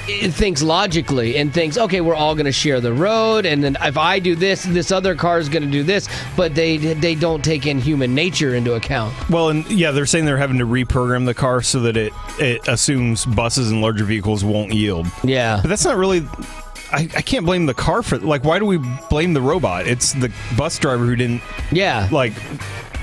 it thinks logically and thinks, okay, we're all going to share the road, and then if I do this other car is going to do this, but they don't take in human nature into account. Well, and yeah, they're saying they're having to reprogram the car so that it assumes buses and larger vehicles won't yield. Yeah. But that's not really... I can't blame the car for... Like, why do we blame the robot? It's the bus driver who didn't... Yeah. Like...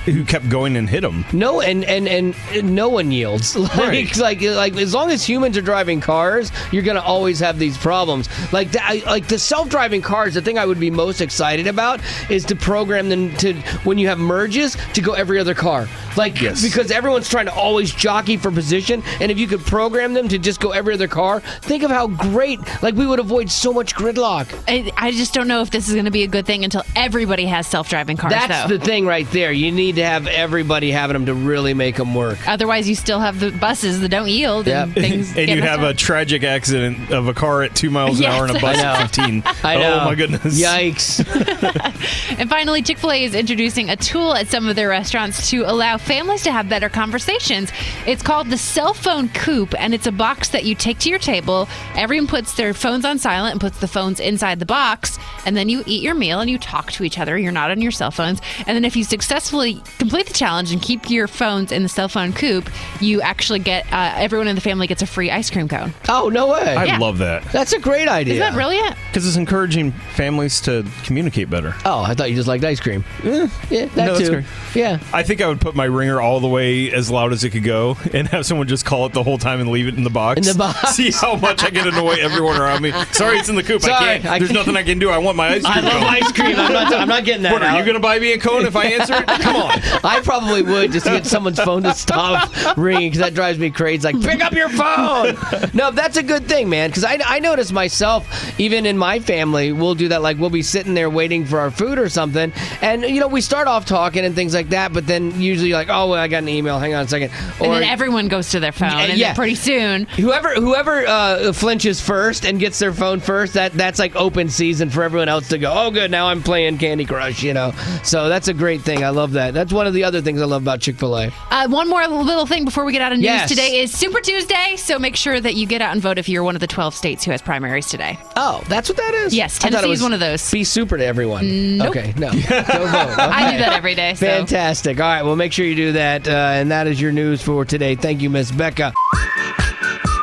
who kept going and hit them. No, and no one yields. Like as long as humans are driving cars, you're gonna always have these problems. Like the self-driving cars, the thing I would be most excited about is to program them to, when you have merges, to go every other car. Because everyone's trying to always jockey for position, and if you could program them to just go every other car, think of how great, we would avoid so much gridlock. I just don't know if this is going to be a good thing until everybody has self-driving cars, That's the thing right there. You need to have everybody having them to really make them work. Otherwise, you still have the buses that don't yield, and things And get you messed have up. a tragic accident of a car at 2 miles an hour and a bus at 15. I know. Oh, my goodness. Yikes. And finally, Chick-fil-A is introducing a tool at some of their restaurants to allow families to have better conversations. It's called the cell phone coop, and it's a box that you take to your table. Everyone puts their phones on silent and puts the phones inside the box, and then you eat your meal and you talk to each other. You're not on your cell phones. And then if you successfully complete the challenge and keep your phones in the cell phone coop, you actually get, everyone in the family gets a free ice cream cone. Oh, no way. I love that. That's a great idea. Isn't that brilliant? Because it's encouraging families to communicate better. Oh, I thought you just liked ice cream. Yeah, that No, that's too. great. Yeah. I think I would put my ringer all the way as loud as it could go and have someone just call it the whole time and leave it in the box. In the box. See how much I can annoy everyone around me. Sorry, it's in the coop. Sorry, There's nothing I can do. I want my ice cream. I love cone. ice cream. I'm not getting that. What, are you going to buy me a cone if I answer it? Come on. I probably would, just to get someone's phone to stop ringing, because that drives me crazy. Like, pick up your phone. No, that's a good thing, man, because I notice myself, even in my family, we'll do that. Like, we'll be sitting there waiting for our food or something, and, we start off talking and things like that, but then usually like, oh, well, I got an email. Hang on a second. And then everyone goes to their phone, and then pretty soon... Whoever flinches first and gets their phone first, that's like open season for everyone else to go, oh, good, now I'm playing Candy Crush, So that's a great thing. I love that. That's one of the other things I love about Chick-fil-A. One more little thing before we get out of news Yes. today is Super Tuesday, so make sure that you get out and vote if you're one of the 12 states who has primaries today. Oh, that's what that is? Yes, I thought it Tennessee is was one of those. Be super to everyone. Nope. Okay, no. Go vote. Okay. I do that every day. So. Fantastic. All right, well, make sure you do that. And that is your news for today. Thank you, Miss Becca.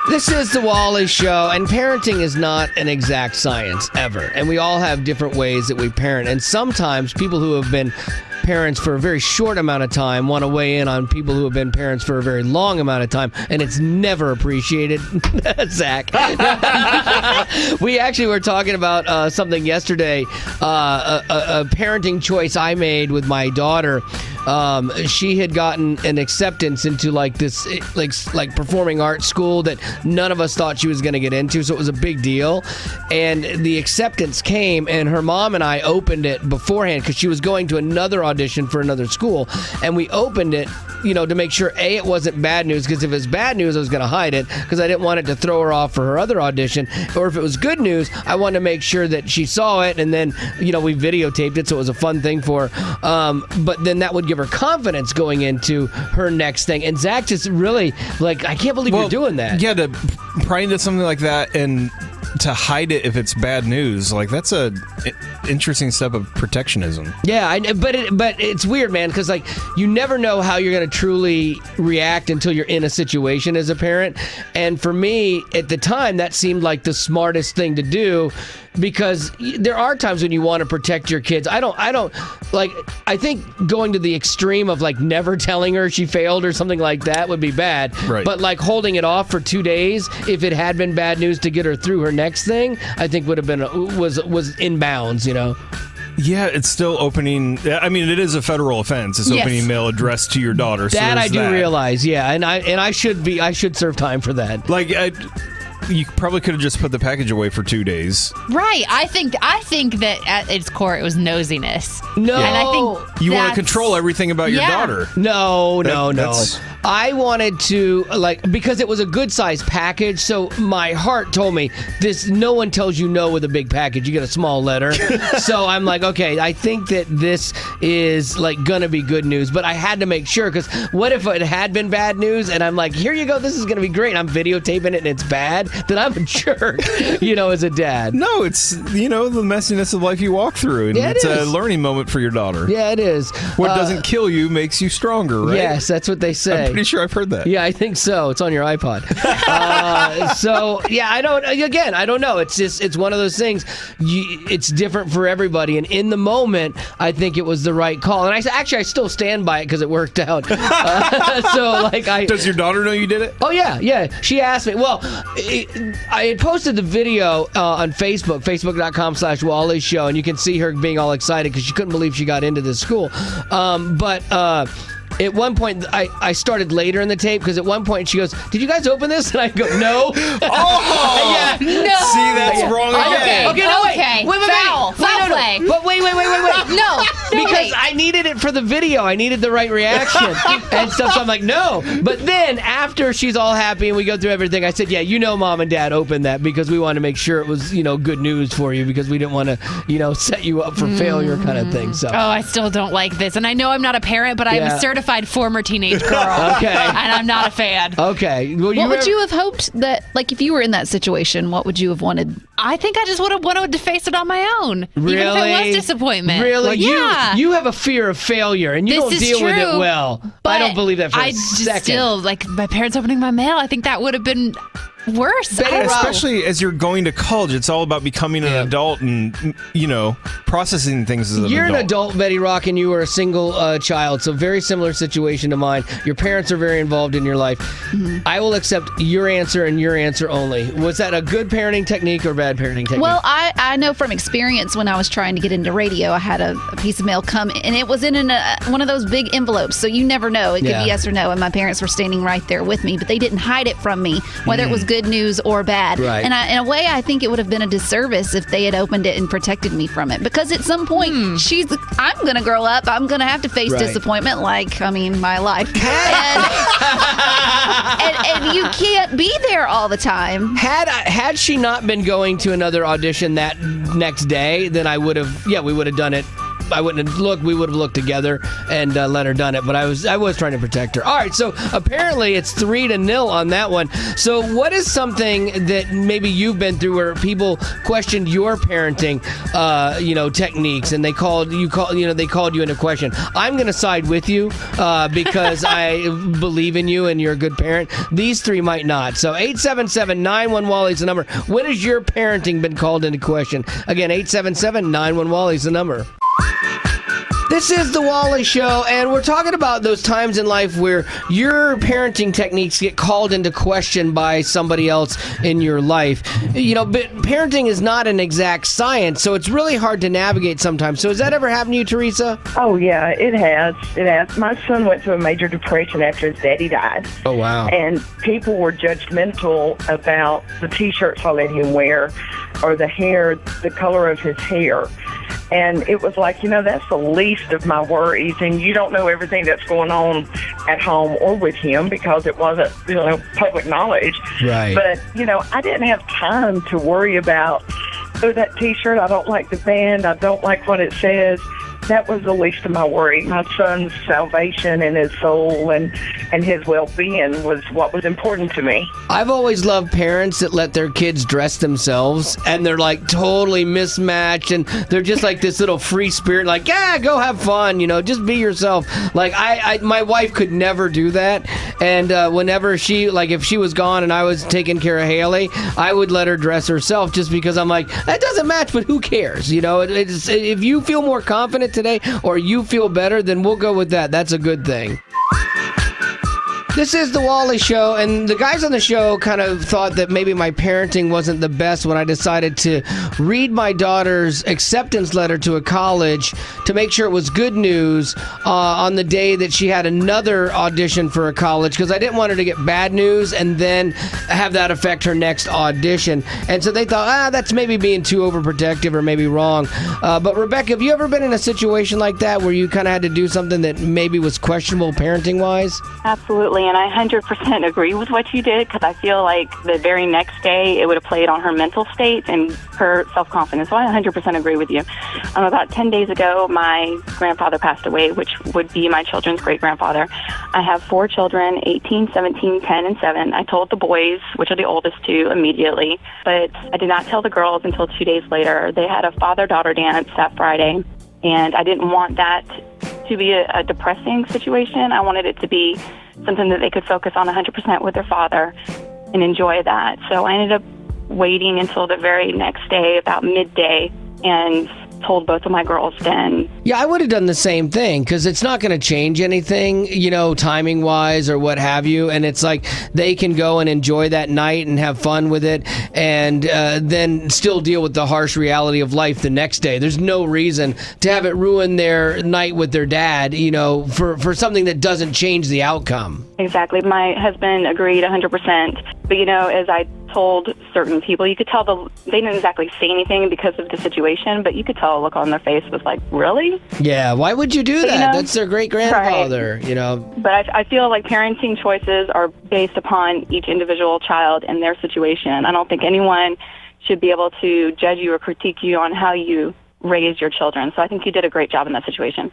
This is the Wally Show, and parenting is not an exact science, ever. And we all have different ways that we parent. And sometimes people who have been parents for a very short amount of time want to weigh in on people who have been parents for a very long amount of time, and it's never appreciated. Zach. We actually were talking about something yesterday, a parenting choice I made with my daughter. She had gotten an acceptance into this like performing arts school that none of us thought she was going to get into, so it was a big deal. And the acceptance came, and her mom and I opened it beforehand because she was going to another audition for another school, and we opened it, to make sure it wasn't bad news, because if it's bad news, I was going to hide it because I didn't want it to throw her off for her other audition. Or if it was good news, I wanted to make sure that she saw it, and then we videotaped it, so it was a fun thing for her. But then that would give her confidence going into her next thing. And Zach just really I can't believe you're doing that. Yeah, to pry into something like that and to hide it if it's bad news, that's a interesting step of protectionism. Yeah, but it's weird, man, because you never know how you're going to truly react until you're in a situation as a parent. And for me, at the time, that seemed like the smartest thing to do, because there are times when you want to protect your kids. I think going to the extreme of never telling her she failed or something like that would be bad. Right. But holding it off for 2 days, if it had been bad news to get her through her next thing, I think would have been was in bounds, Yeah, it's still opening. I mean, it is a federal offense. It's opening mail addressed to your daughter. That I do realize, yeah, and I should serve time for that. You probably could have just put the package away for 2 days. Right. I think that at its core it was nosiness. No. And I think you want to control everything about your daughter. No. I wanted to, because it was a good size package, so my heart told me no one tells you no with a big package. You get a small letter. So I'm like, okay, I think that this is gonna be good news, but I had to make sure, because what if it had been bad news and I'm like, here you go, this is gonna be great, I'm videotaping it and it's bad, then I'm a jerk, as a dad. No, it's, the messiness of life you walk through, and it's a learning moment for your daughter. Yeah, it is. What doesn't kill you makes you stronger, right? Yes, that's what they say. pretty sure I've heard that. Yeah, I think so. It's on your iPod. So yeah, I don't know. It's one of those things. It's different for everybody, and in the moment, I think it was the right call. And I still stand by it because it worked out. Does your daughter know you did it? Oh yeah. She asked me. Well, I had posted the video on Facebook, facebook.com/Wally Show, and you can see her being all excited because she couldn't believe she got into this school. At one point, I started later in the tape because at one point she goes, "Did you guys open this?" And I go, "No." Oh, yeah. No. See, that's wrong again. Okay, no, wait. Okay. Wait. Foul play. But wait. No. Because I needed it for the video. I needed the right reaction and stuff. So I'm like, no. But then after she's all happy and we go through everything, I said, yeah, Mom and Dad opened that because we wanted to make sure it was, good news for you because we didn't want to, set you up for failure kind of thing. So. Oh, I still don't like this. And I know I'm not a parent, but I'm a certified former teenage girl. Okay. And I'm not a fan. Okay. Well, what would you have hoped that, like, if you were in that situation, what would you have wanted? I think I just would have wanted to face it on my own. Really? Even if it was disappointment. Really? Yeah. You have a fear of failure, and you This don't is deal with it true, well. But I don't believe that for a I second. still, like, my parents opening my mail, I think that would have been worse. I don't know. Especially as you're going to college, it's all about becoming an adult and, processing things as an You're adult. an adult, Betty Rock, and you were a single child, so very similar situation to mine. Your parents are very involved in your life. Mm-hmm. I will accept your answer and your answer only. Was that a good parenting technique or bad parenting technique? Well, I know from experience when I was trying to get into radio, I had a piece of mail come, and it was in one of those big envelopes, so you never know. It could be yes or no, and my parents were standing right there with me, but they didn't hide it from me, whether it was good news or bad. Right. And in a way, I think it would have been a disservice if they had opened it and protected me from it, because at some point, I'm going to grow up. I'm going to have to face disappointment, my life. And you can't be there all the time. Had she not been going to another audition that next day, then we would have done it. I wouldn't have looked. We would have looked together and let her done it. But I was trying to protect her. All right. So apparently it's 3-0 on that one. So what is something that maybe you've been through where people questioned your parenting, techniques, and they called you into question? I'm going to side with you because I believe in you and you're a good parent. These three might not. So 877-91-WALLY is the number. When has your parenting been called into question? Again, 877-91-WALLY is the number. This is the Wally Show, and we're talking about those times in life where your parenting techniques get called into question by somebody else in your life. But parenting is not an exact science, so it's really hard to navigate sometimes. So has that ever happened to you, Teresa? Oh, yeah, it has. It has. My son went through a major depression after his daddy died. Oh, wow. And people were judgmental about the T-shirts I let him wear or the hair, the color of his hair. And it was like, that's the least of my worries. And you don't know everything that's going on at home or with him because it wasn't, public knowledge. Right. But, I didn't have time to worry about, that T-shirt, I don't like the band, I don't like what it says. That was the least of my worry. My son's salvation and his soul and his well-being was what was important to me. I've always loved parents that let their kids dress themselves, and they're like totally mismatched, and they're just like this little free spirit, like, yeah, go have fun, just be yourself. Like my wife could never do that, and whenever if she was gone and I was taking care of Haley, I would let her dress herself just because I'm like, that doesn't match, but who cares? If you feel more confident today or you feel better, then we'll go with that. That's a good thing. This is the Wally Show, and the guys on the show kind of thought that maybe my parenting wasn't the best when I decided to read my daughter's acceptance letter to a college to make sure it was good news on the day that she had another audition for a college, because I didn't want her to get bad news and then have that affect her next audition. And so they thought, that's maybe being too overprotective or maybe wrong. But Rebecca, have you ever been in a situation like that where you kind of had to do something that maybe was questionable parenting-wise? Absolutely, and I 100% agree with what you did, because I feel like the very next day it would have played on her mental state and her self-confidence. So I 100% agree with you. About 10 days ago, my grandfather passed away, which would be my children's great-grandfather. I have 4 children, 18, 17, 10, and 7. I told the boys, which are the oldest two, immediately, but I did not tell the girls until 2 days later. They had a father-daughter dance that Friday, and I didn't want that to be a depressing situation. I wanted it to be something that they could focus on 100% with their father and enjoy that. So I ended up waiting until the very next day, about midday, and told both of my girls then. Yeah, I would have done the same thing because it's not going to change anything, timing wise or what have you. And it's like they can go and enjoy that night and have fun with it and then still deal with the harsh reality of life the next day. There's no reason to have it ruin their night with their dad, for something that doesn't change the outcome. Exactly. My husband agreed 100%. But, as I told certain people, you could tell they didn't exactly say anything because of the situation, but you could tell a look on their face was like, really? Yeah, why would you do that? That's their great-grandfather, But I feel like parenting choices are based upon each individual child and their situation. I don't think anyone should be able to judge you or critique you on how you raise your children. So I think you did a great job in that situation.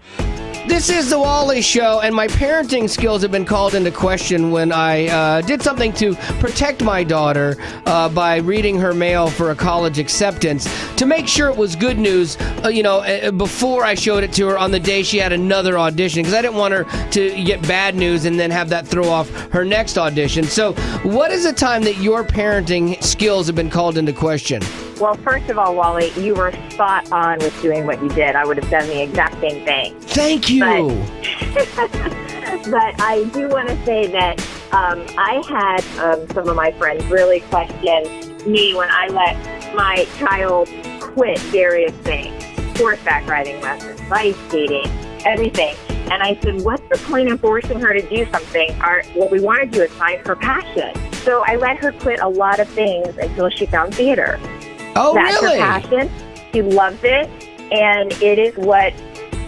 This is the Wally Show, and my parenting skills have been called into question when I did something to protect my daughter by reading her mail for a college acceptance to make sure it was good news, before I showed it to her on the day she had another audition, because I didn't want her to get bad news and then have that throw off her next audition. So what is the time that your parenting skills have been called into question? Well, first of all, Wally, you were spot on with doing what you did. I would have done the exact same thing. Thank you. But I do want to say that I had some of my friends really question me when I let my child quit various things, horseback riding lessons, ice skating, everything. And I said, what's the point of forcing her to do something? What we want to do is find her passion. So I let her quit a lot of things until she found theater. Oh, That's really? her passion. She loves it, and it is what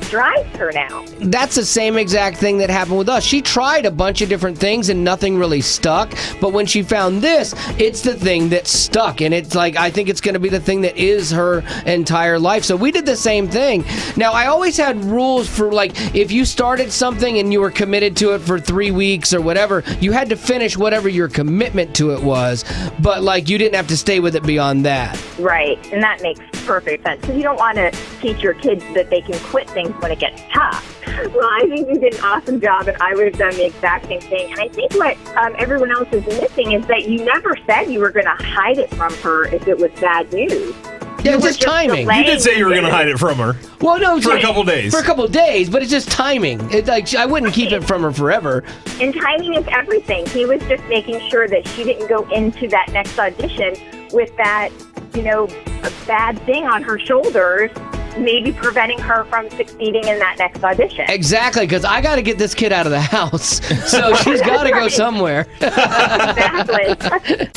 drives her now. That's the same exact thing that happened with us. She tried a bunch of different things and nothing really stuck. But when she found this, it's the thing that stuck. And it's like, I think it's going to be the thing that is her entire life. So we did the same thing. Now, I always had rules for, like, if you started something and you were committed to it for 3 weeks or whatever, you had to finish whatever your commitment to it was. But, like, you didn't have to stay with it beyond that. Right. And that makes perfect sense. Because you don't want to teach your kids that they can quit things when it gets tough. Well, I think you did an awesome job, and I would have done the exact same thing. And I think what everyone else is missing is that you never said you were going to hide it from her if it was bad news. Yeah, it's just timing. You did say you were going to hide it from her. Well, no, for a couple days. For a couple days, but it's just timing. It's like I wouldn't keep it from her forever. And timing is everything. He was just making sure that she didn't go into that next audition with that, a bad thing on her shoulders, maybe preventing her from succeeding in that next audition. Exactly, because I got to get this kid out of the house, so she's got to go somewhere. Exactly.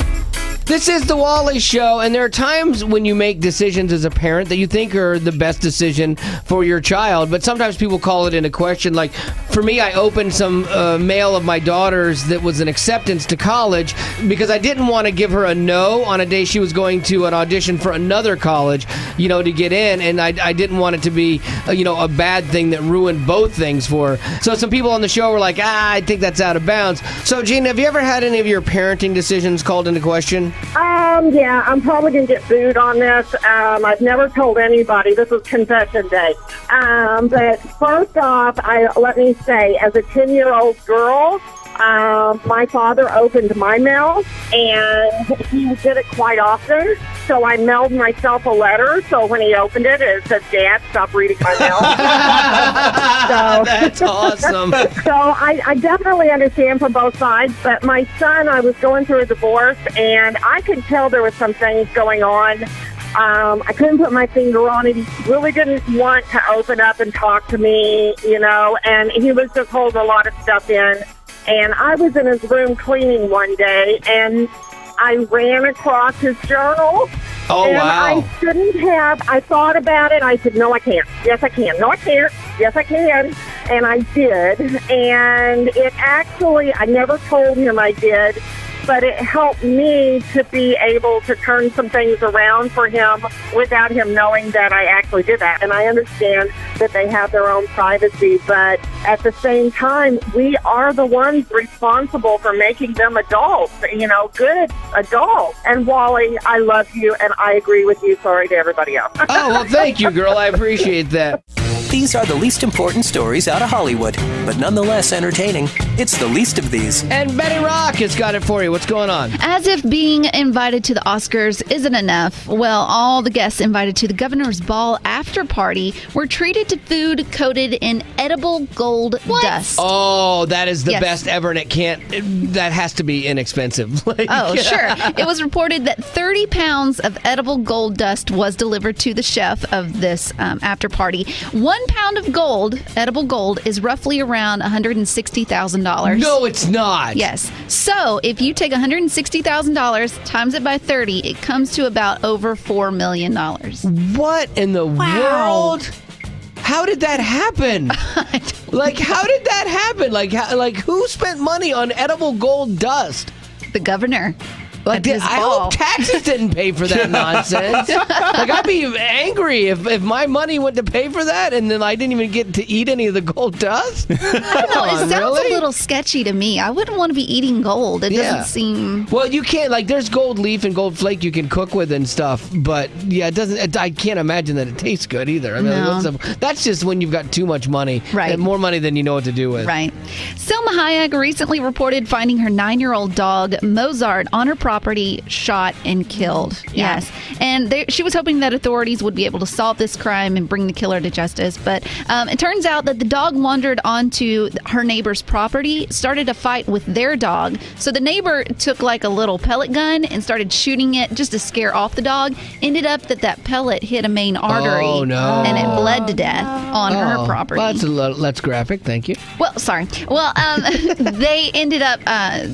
This is the Wally Show, and there are times when you make decisions as a parent that you think are the best decision for your child, but sometimes people call it into question. Like, for me, I opened some mail of my daughter's that was an acceptance to college because I didn't want to give her a no on a day she was going to an audition for another college, to get in, and I didn't want it to be, a bad thing that ruined both things for her. So some people on the show were like, I think that's out of bounds. So, Gina, have you ever had any of your parenting decisions called into question? Yeah, I'm probably going to get booed on this. I've never told anybody. This was confession day. But first off, let me say, as a 10-year-old girl, my father opened my mail, and he did it quite often. So I mailed myself a letter. So when he opened it, it said, "Dad, stop reading my mail." That's awesome. So I definitely understand from both sides. But my son, I was going through a divorce, and I could tell there was some things going on. I couldn't put my finger on it. He really didn't want to open up and talk to me, and he was just holding a lot of stuff in. And I was in his room cleaning one day, and I ran across his journal. Oh, and wow. I shouldn't have. I thought about it. I said, no, I can't. Yes, I can. No, I can't. Yes, I can. And I did. And it actually, I never told him I did, but it helped me to be able to turn some things around for him without him knowing that I actually did that. And I understand that they have their own privacy, but at the same time, we are the ones responsible for making them adults, good adults. And Wally, I love you, and I agree with you. Sorry to everybody else. Oh, well, thank you, girl. I appreciate that. These are the least important stories out of Hollywood, but nonetheless entertaining. It's the least of these. And Betty Rock has got it for you. What's going on? As if being invited to the Oscars isn't enough, well, all the guests invited to the Governor's Ball after party were treated to food coated in edible gold dust. Oh, that is the Yes. best ever, and that has to be inexpensive. Like, Oh, sure. It was reported that 30 pounds of edible gold dust was delivered to the chef of this after party. 1 pound of gold, edible gold, is roughly around $160,000. No, it's not. Yes. So if you take $160,000 times it by 30, it comes to about over $4 million. What in the world? How did that happen? Like, how did that happen? Like, who spent money on edible gold dust? The governor. Like, I hope taxes didn't pay for that nonsense. Like, I'd be angry if my money went to pay for that and then I didn't even get to eat any of the gold dust. I don't know. It sounds a little sketchy to me. I wouldn't want to be eating gold. It doesn't seem. Well, you can't. Like, there's gold leaf and gold flake you can cook with and stuff. But yeah, it doesn't. I can't imagine that it tastes good either. I mean, No. that's just when you've got too much money. Right. And more money than you know what to do with. Right. Selma Hayek recently reported finding her 9-year-old dog, Mozart, on her property, shot and killed. Yeah. Yes. And she was hoping that authorities would be able to solve this crime and bring the killer to justice. But it turns out that the dog wandered onto her neighbor's property, started a fight with their dog. So the neighbor took like a little pellet gun and started shooting it just to scare off the dog. Ended up that pellet hit a main artery. Oh, no. And it bled to death on her property. Well, that's graphic. Thank you. Well, sorry. Well, they ended up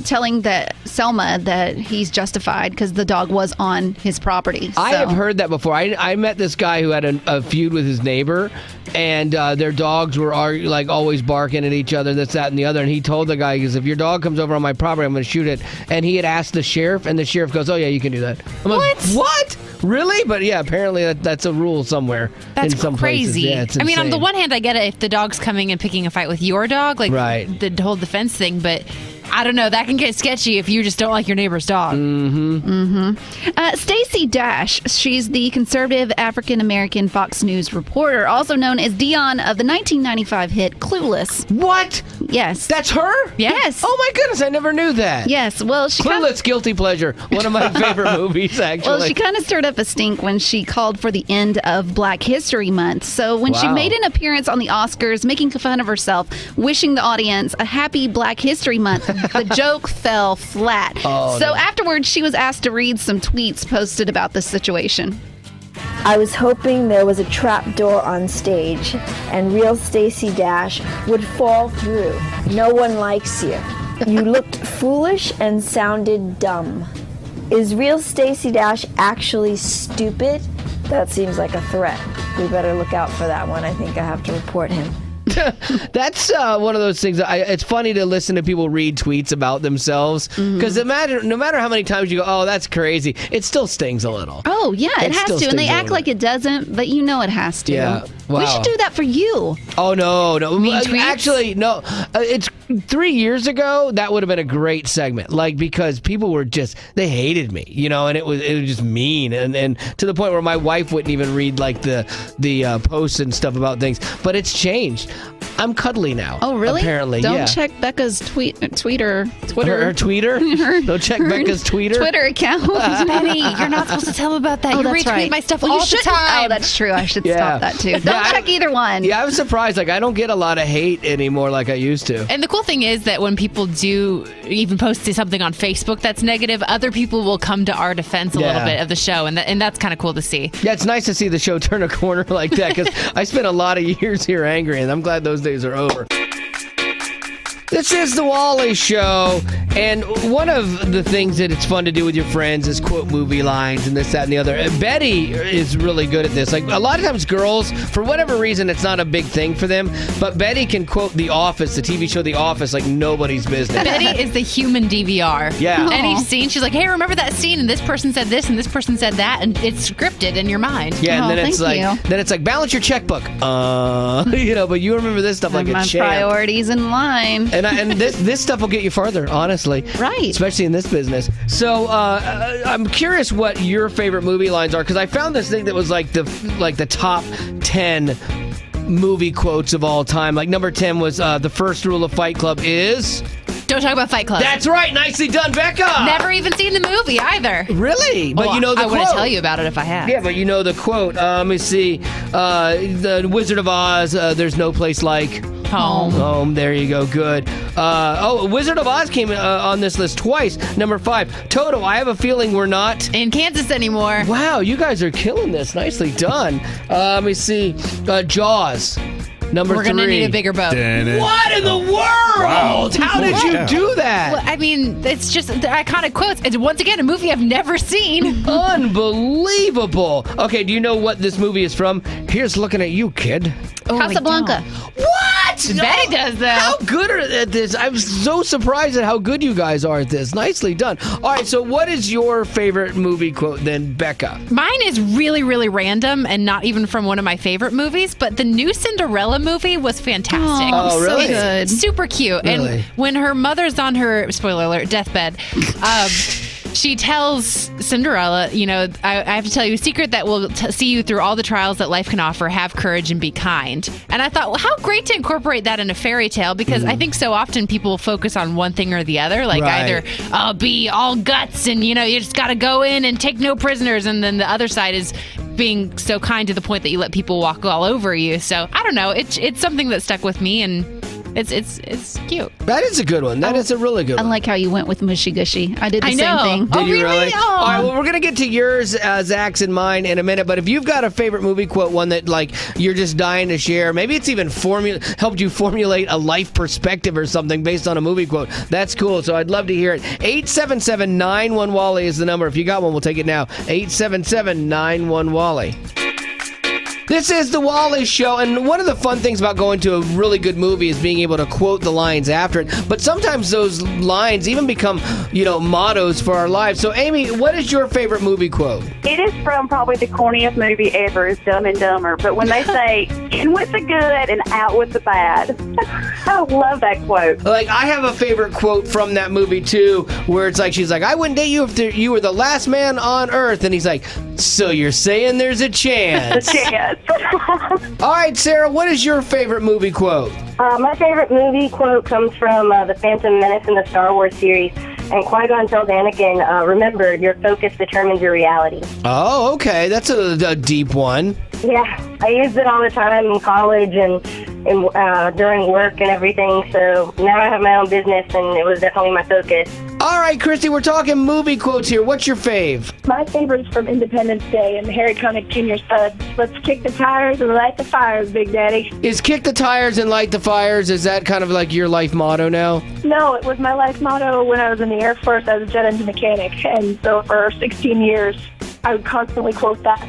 telling Selma that he's justified because the dog was on his property. I So- have heard that before. I met this guy who had a feud with his neighbor, and their dogs were like always barking at each other, this, that, and the other. And he told the guy, he goes, if your dog comes over on my property, I'm going to shoot it. And he had asked the sheriff, and the sheriff goes, oh, yeah, you can do that. I'm like, what? Really? But yeah, apparently that's a rule somewhere. That's in some crazy. Places. Yeah, it's I mean, on the insane. one hand, I get it if the dog's coming and picking a fight with your dog, like the whole defense thing, but I don't know. That can get sketchy if you just don't like your neighbor's dog. Stacey Dash, she's the conservative African-American Fox News reporter, also known as Dion of the 1995 hit Clueless. What? Yes. That's her? Yes. Oh my goodness, I never knew that. Yes. Well, she Clueless, guilty pleasure. One of my favorite movies, actually. Well, she kind of stirred up a stink when she called for the end of Black History Month. So when she Wow. made an appearance on the Oscars, making fun of herself, wishing the audience a happy Black History Month, the joke fell flat. Oh, so no. afterwards, she was asked to read some tweets posted about this situation. I was hoping there was a trap door on stage and real Stacey Dash would fall through. No one likes you. You looked foolish and sounded dumb. Is real Stacey Dash actually stupid? That seems like a threat. We better look out for that one. I think I have to report him. That's one of those things. It's funny to listen to people read tweets about themselves because no matter how many times you go, oh, that's crazy, it still stings a little. Oh, yeah, it has still to. And they stings a act little like it doesn't, but you know it has to. Yeah. We Wow. should do that for you. Oh, no. Mean tweets? Actually, no. It's 3 years ago, that would have been a great segment. Like, because people were just, they hated me, and it was just mean. And to the point where my wife wouldn't even read, like, the posts and stuff about things. But it's changed. I'm cuddly now. Oh, really? Apparently, Don't yeah. check Becca's Twitter. Her tweeter? Don't check Becca's tweeter? Twitter account. Betty, you're not supposed to tell them about that. Oh, You that's retweet right. my stuff Well, you all the shouldn't. time. Oh, that's true. I should Yeah. stop that too. Don't check either one. Yeah, I was surprised. Like, I don't get a lot of hate anymore like I used to. And the cool thing is that when people do even post something on Facebook that's negative, other people will come to our defense a little Yeah. bit of the show, and that's kind of cool to see. Yeah, it's nice to see the show turn a corner like that because I spent a lot of years here angry, and I'm glad those days are over. This is the Wally Show, and one of the things that it's fun to do with your friends is quote movie lines and this, that, and the other. Betty is really good at this. Like, a lot of times girls, for whatever reason, it's not a big thing for them, but Betty can quote The Office, the TV show The Office, like nobody's business. Betty is the human DVR. Yeah. Any scene, she's like, hey, remember that scene? And this person said this, and this person said that, and it's scripted in your mind. Yeah, and then it's like balance your checkbook. But you remember this stuff like My a champ. priorities in line. And this stuff will get you further, honestly. Right. Especially in this business. So I'm curious what your favorite movie lines are because I found this thing that was like the top 10 movie quotes of all time. Like number 10 was the first rule of Fight Club is... Don't talk about Fight Club. That's right. Nicely done, Becca. Never even seen the movie either. Really? But you know the I quote. wouldn't tell you about it if I had. Yeah, but you know the quote. Let me see. The Wizard of Oz, there's no place like... Home. There you go. Good. Wizard of Oz came on this list twice. Number 5. Toto, I have a feeling we're not... in Kansas anymore. Wow, you guys are killing this. Nicely done. Let me see. Jaws. Number 3. We're gonna need a bigger boat. What in the world? Wow. How did you do that? Well, I mean, it's just the iconic quotes. It's once again a movie I've never seen. Unbelievable. Okay, do you know what this movie is from? Here's looking at you, kid. Casablanca. What? Betty does that. How good are at this? I'm so surprised at how good you guys are at this. Nicely done. All right, so what is your favorite movie quote then, Becca? Mine is really, really random and not even from one of my favorite movies, but the new Cinderella movie was fantastic. Oh, really? It's good. super cute. Really? And when her mother's on her, spoiler alert, deathbed, she tells Cinderella, you know, I have to tell you a secret that will see you through all the trials that life can offer. Have courage and be kind. And I thought, well, how great to incorporate that in a fairy tale, because I think so often people focus on one thing or the other, like Right. either be all guts and, you know, you just got to go in and take no prisoners. And then the other side is being so kind to the point that you let people walk all over you. So I don't know. It's something that stuck with me, and it's cute. That is a good one. That is a really good I one. like how you went with mushy gushy. I did the I same know. thing. Did you really? Oh. All right, well, we're going to get to yours, Zach's and mine in a minute, but if you've got a favorite movie quote, one that, like, you're just dying to share, maybe it's even helped you formulate a life perspective or something based on a movie quote, that's cool, so I'd love to hear it. 877-91-WALLY is the number. If you got one, we'll take it now. 877-91-WALLY. This is the Wally Show, and one of the fun things about going to a really good movie is being able to quote the lines after it. But sometimes those lines even become, you know, mottos for our lives. So, Amy, what is your favorite movie quote? It is from probably the corniest movie ever, is Dumb and Dumber. But when they say, in with the good and out with the bad, I love that quote. Like, I have a favorite quote from that movie, too, where it's like, she's like, I wouldn't date you if you were the last man on Earth. And he's like, so you're saying there's a chance. The chance. All right, Sarah, what is your favorite movie quote? My favorite movie quote comes from The Phantom Menace in the Star Wars series. And Qui-Gon tells Anakin, remember, your focus determines your reality. Oh, okay. That's a deep one. Yeah, I used it all the time in college and during work and everything. So now I have my own business, and it was definitely my focus. All right, Christy, we're talking movie quotes here. What's your fave? My favorite is from Independence Day, and Harry Connick Jr. said, let's kick the tires and light the fires, Big Daddy. Is kick the tires and light the fires, is that kind of like your life motto now? No, it was my life motto when I was in the Air Force as a jet engine mechanic, and so for 16 years, I would constantly quote that.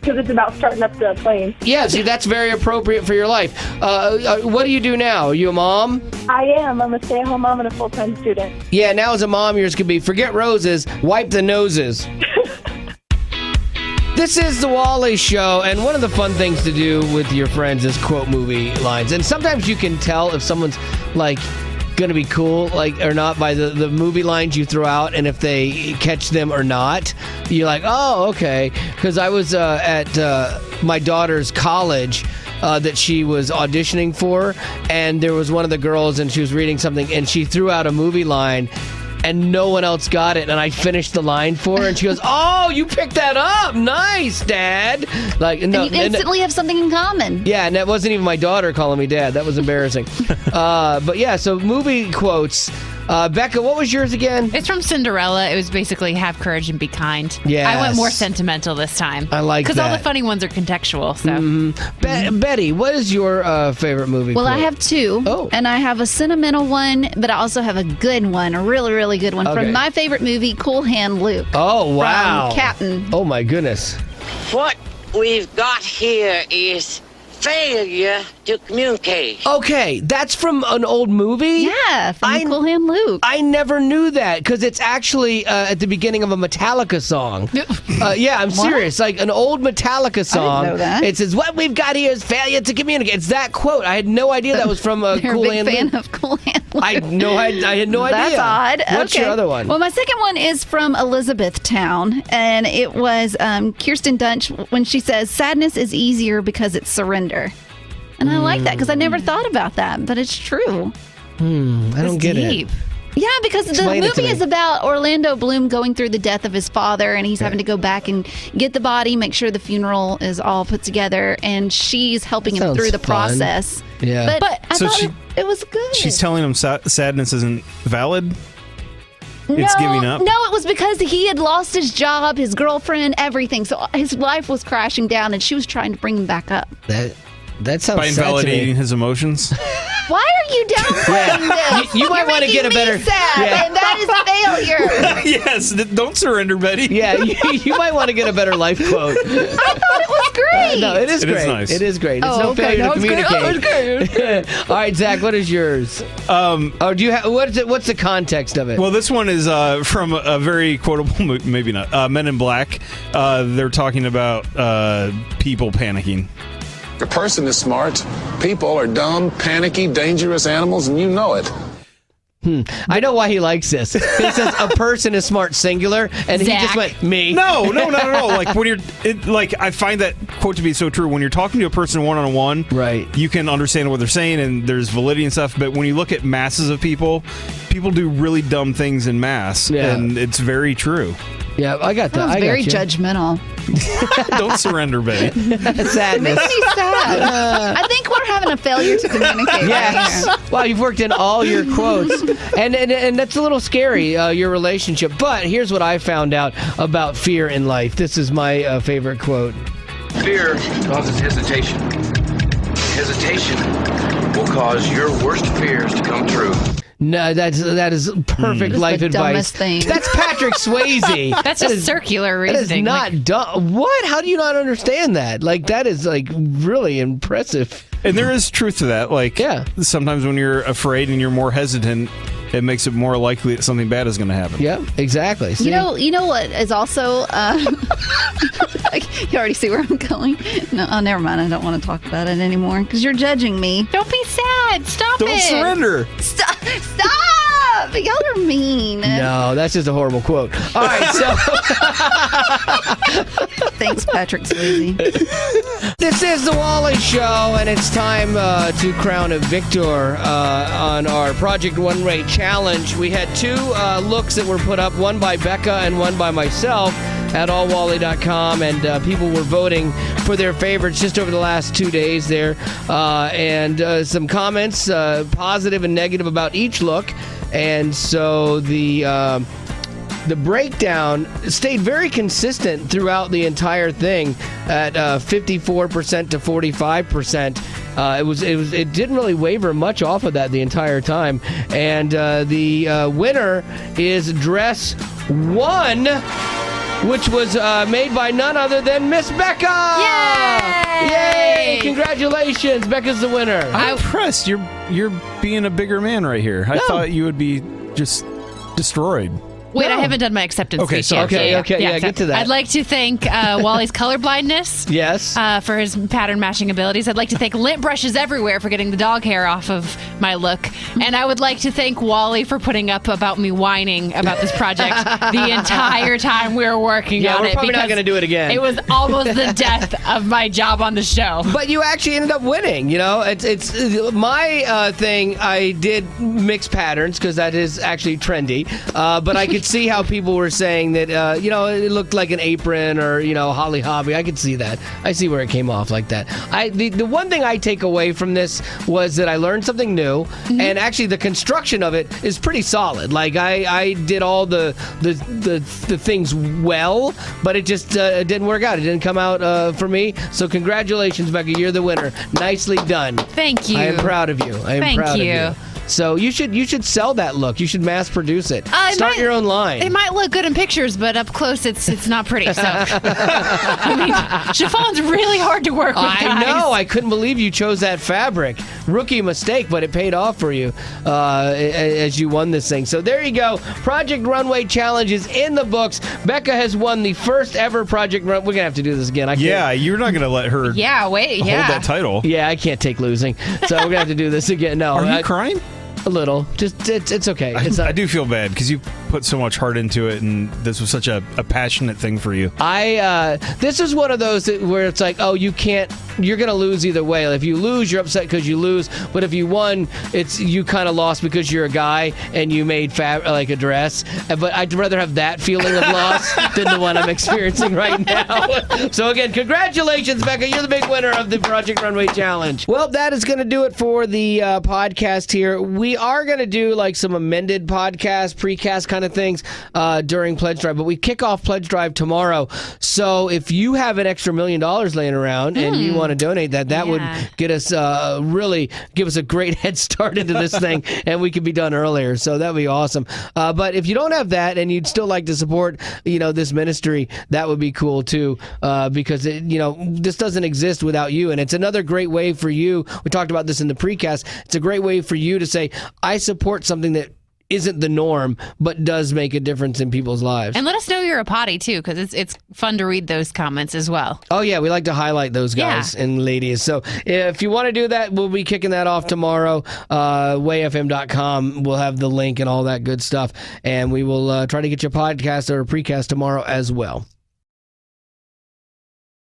Because it's about starting up the plane. Yeah, see, that's very appropriate for your life. What do you do now? Are you a mom? I am. I'm a stay-at-home mom and a full-time student. Yeah, now as a mom, yours could be forget roses, wipe the noses. This is the Wally Show, and one of the fun things to do with your friends is quote movie lines. And sometimes you can tell if someone's, like, gonna be cool, like, or not by the movie lines you throw out, and if they catch them or not. You're like, oh, okay. Because I was at my daughter's college that she was auditioning for, and there was one of the girls, and she was reading something, and she threw out a movie line, and no one else got it, and I finished the line for her, and she goes, oh, you picked that up. Nice, Dad. Like, no, And you instantly have something in common. yeah, and that wasn't even my daughter calling me Dad. That was embarrassing. But yeah, so movie quotes. Becca, what was yours again? It's from Cinderella. It was basically have courage and be kind. Yes. I went more sentimental this time. I like that. Because all the funny ones are contextual. So Betty, what is your favorite movie Well, quote? I have two. Oh. And I have a sentimental one, but I also have a good one, a really, really good one Okay. from my favorite movie, Cool Hand Luke. Oh, wow. From Captain. Oh, my goodness. What we've got here is failure to communicate. Okay, that's from an old movie? Yeah, from Cool Hand Luke. I never knew that, because it's actually at the beginning of a Metallica song. Yeah, I'm serious. Like an old Metallica song. know that. It says, what we've got here is failure to communicate. It's that quote. I had no idea that was from a You're Cool a big Hand fan Luke. of Cool Hand Luke. I had no idea. That's odd. What's Okay. your other one? Well, my second one is from Elizabethtown, and it was Kirsten Dunst when she says, sadness is easier because it's surrender. And I like that because I never thought about that, but it's true. I don't get it. Yeah, because Explain the it to movie me. is about Orlando Bloom going through the death of his father, and he's having to go back and get the body, make sure the funeral is all put together, and she's helping him Sounds through the fun. process. Yeah. But I So thought she- it was good. She's telling him sadness isn't valid. It's giving up. No, it was because he had lost his job, his girlfriend, everything. So his life was crashing down, and she was trying to bring him back up. That sounds By sad to me. invalidating his emotions. Why are you downplaying this? You might You're want to get a making better. me sad, and that is failure. Yes, don't surrender, Betty. Yeah, you might want to get a better life quote. I thought it was great. No, it is It is great. nice. It is great. It's Oh, no okay. failure No, to it's great. communicate. Oh, it's great. All right, Zach, what is yours? Do you have what's the context of it? Well, this one is from a very quotable movie, maybe not. Men in Black. They're talking about people panicking. If a person is smart, people are dumb, panicky, dangerous animals, and you know it. I know why he likes this. It says a person is smart singular, and he just Zach. went me. No. Like when I find that quote to be so true. When you're talking to a person one-on-one, right, you can understand what they're saying, and there's validity and stuff. But when you look at masses of people do really dumb things in mass, and it's very true. Yeah, I got that. That was I very got you. judgmental. Don't surrender, Betty. Sadness. It makes me sad. I think we're having a failure to communicate. Yes. Right here. Wow, you've worked in all your quotes. And that's a little scary, your relationship. But here's what I found out about fear in life. This is my favorite quote. Fear causes hesitation. Hesitation will cause your worst fears to come true. No, that is perfect life the advice. dumbest thing. That's Patrick Swayze. That's just circular That is reasoning. not dumb. What? How do you not understand that? Like, that is like really impressive. And there is truth to that. Like, sometimes when you're afraid and you're more hesitant, it makes it more likely that something bad is going to happen. Yeah, exactly. See? You know what is also. You already see where I'm going. No, never mind. I don't want to talk about it anymore because you're judging me. Don't be sad. Stop Don't it. surrender. Stop! Y'all are mean. No, that's just a horrible quote. All right, so Thanks, Patrick Swayze. this is the Wally Show, and it's time to crown a victor on our Project One Way Challenge. We had two looks that were put up, one by Becca and one by myself at allwally.com, and people were voting for their favorites just over the last 2 days there, and some comments, positive and negative, about each look. And so the breakdown stayed very consistent throughout the entire thing at 54% to 45%. It didn't really waver much off of that the entire time. And the winner is dress 1, which was made by none other than Miss Becca. Yay! Congratulations, Becca's the winner. I'm impressed. You're being a bigger man right here. I thought you would be just destroyed. Wait, I haven't done my acceptance Okay, speech sorry. yet. Okay, get to that. I'd like to thank Wally's colorblindness. Yes. For his pattern matching abilities. I'd like to thank Lint Brushes Everywhere for getting the dog hair off of my look. And I would like to thank Wally for putting up about me whining about this project the entire time we were working on it. We're probably not going to do it again. It was almost the death of my job on the show. But you actually ended up winning. You know, it's my thing. I did mix patterns because that is actually trendy. But I could see how people were saying that, it looked like an apron or, Holly Hobby. I could see that. I see where it came off like that. The one thing I take away from this was that I learned something new, and actually the construction of it is pretty solid. Like I did all the things well, but it just it didn't work out. It didn't come out for me. So congratulations, Becca. You're the winner. Nicely done. Thank you. I am proud of you. I am Thank proud you. of you. So you should sell that look. You should mass produce it. Start your own line. It might look good in pictures, but up close, it's not pretty. So, I mean, chiffon's really hard to work with. I guys. know. I couldn't believe you chose that fabric. Rookie mistake, but it paid off for you as you won this thing. So there you go. Project Runway Challenge is in the books. Becca has won the first ever Project Run. We're gonna have to do this again. I can't. Yeah, you're not gonna let her. Yeah, wait. hold Yeah. that title. Yeah, I can't take losing. So we're gonna have to do this again. No, Are you crying? A little. Just it's okay. It's not. I do feel bad because you put so much heart into it, and this was such a passionate thing for you. This is one of those where it's like, oh, you're going to lose either way. If you lose, you're upset because you lose. But if you won, it's you kind of lost because you're a guy and you made like a dress. But I'd rather have that feeling of loss than the one I'm experiencing right now. So again, congratulations, Becca. You're the big winner of the Project Runway Challenge. Well, that is going to do it for the podcast here. We are going to do like some amended podcast, precast kind of things during Pledge Drive. But we kick off Pledge Drive tomorrow. So if you have an extra $1 million laying around and you want to donate that would get us really give us a great head start into this thing, and we could be done earlier. So that'd be awesome. But if you don't have that and you'd still like to support, this ministry, that would be cool too, because this doesn't exist without you, and it's another great way for you. We talked about this in the precast. It's a great way for you to say, I support something that isn't the norm, but does make a difference in people's lives. And let us know you're a potty, too, because it's fun to read those comments as well. Oh, yeah. We like to highlight those guys and ladies. So if you want to do that, we'll be kicking that off tomorrow. wayfm.com. We'll have the link and all that good stuff. And we will try to get your podcast or a precast tomorrow as well.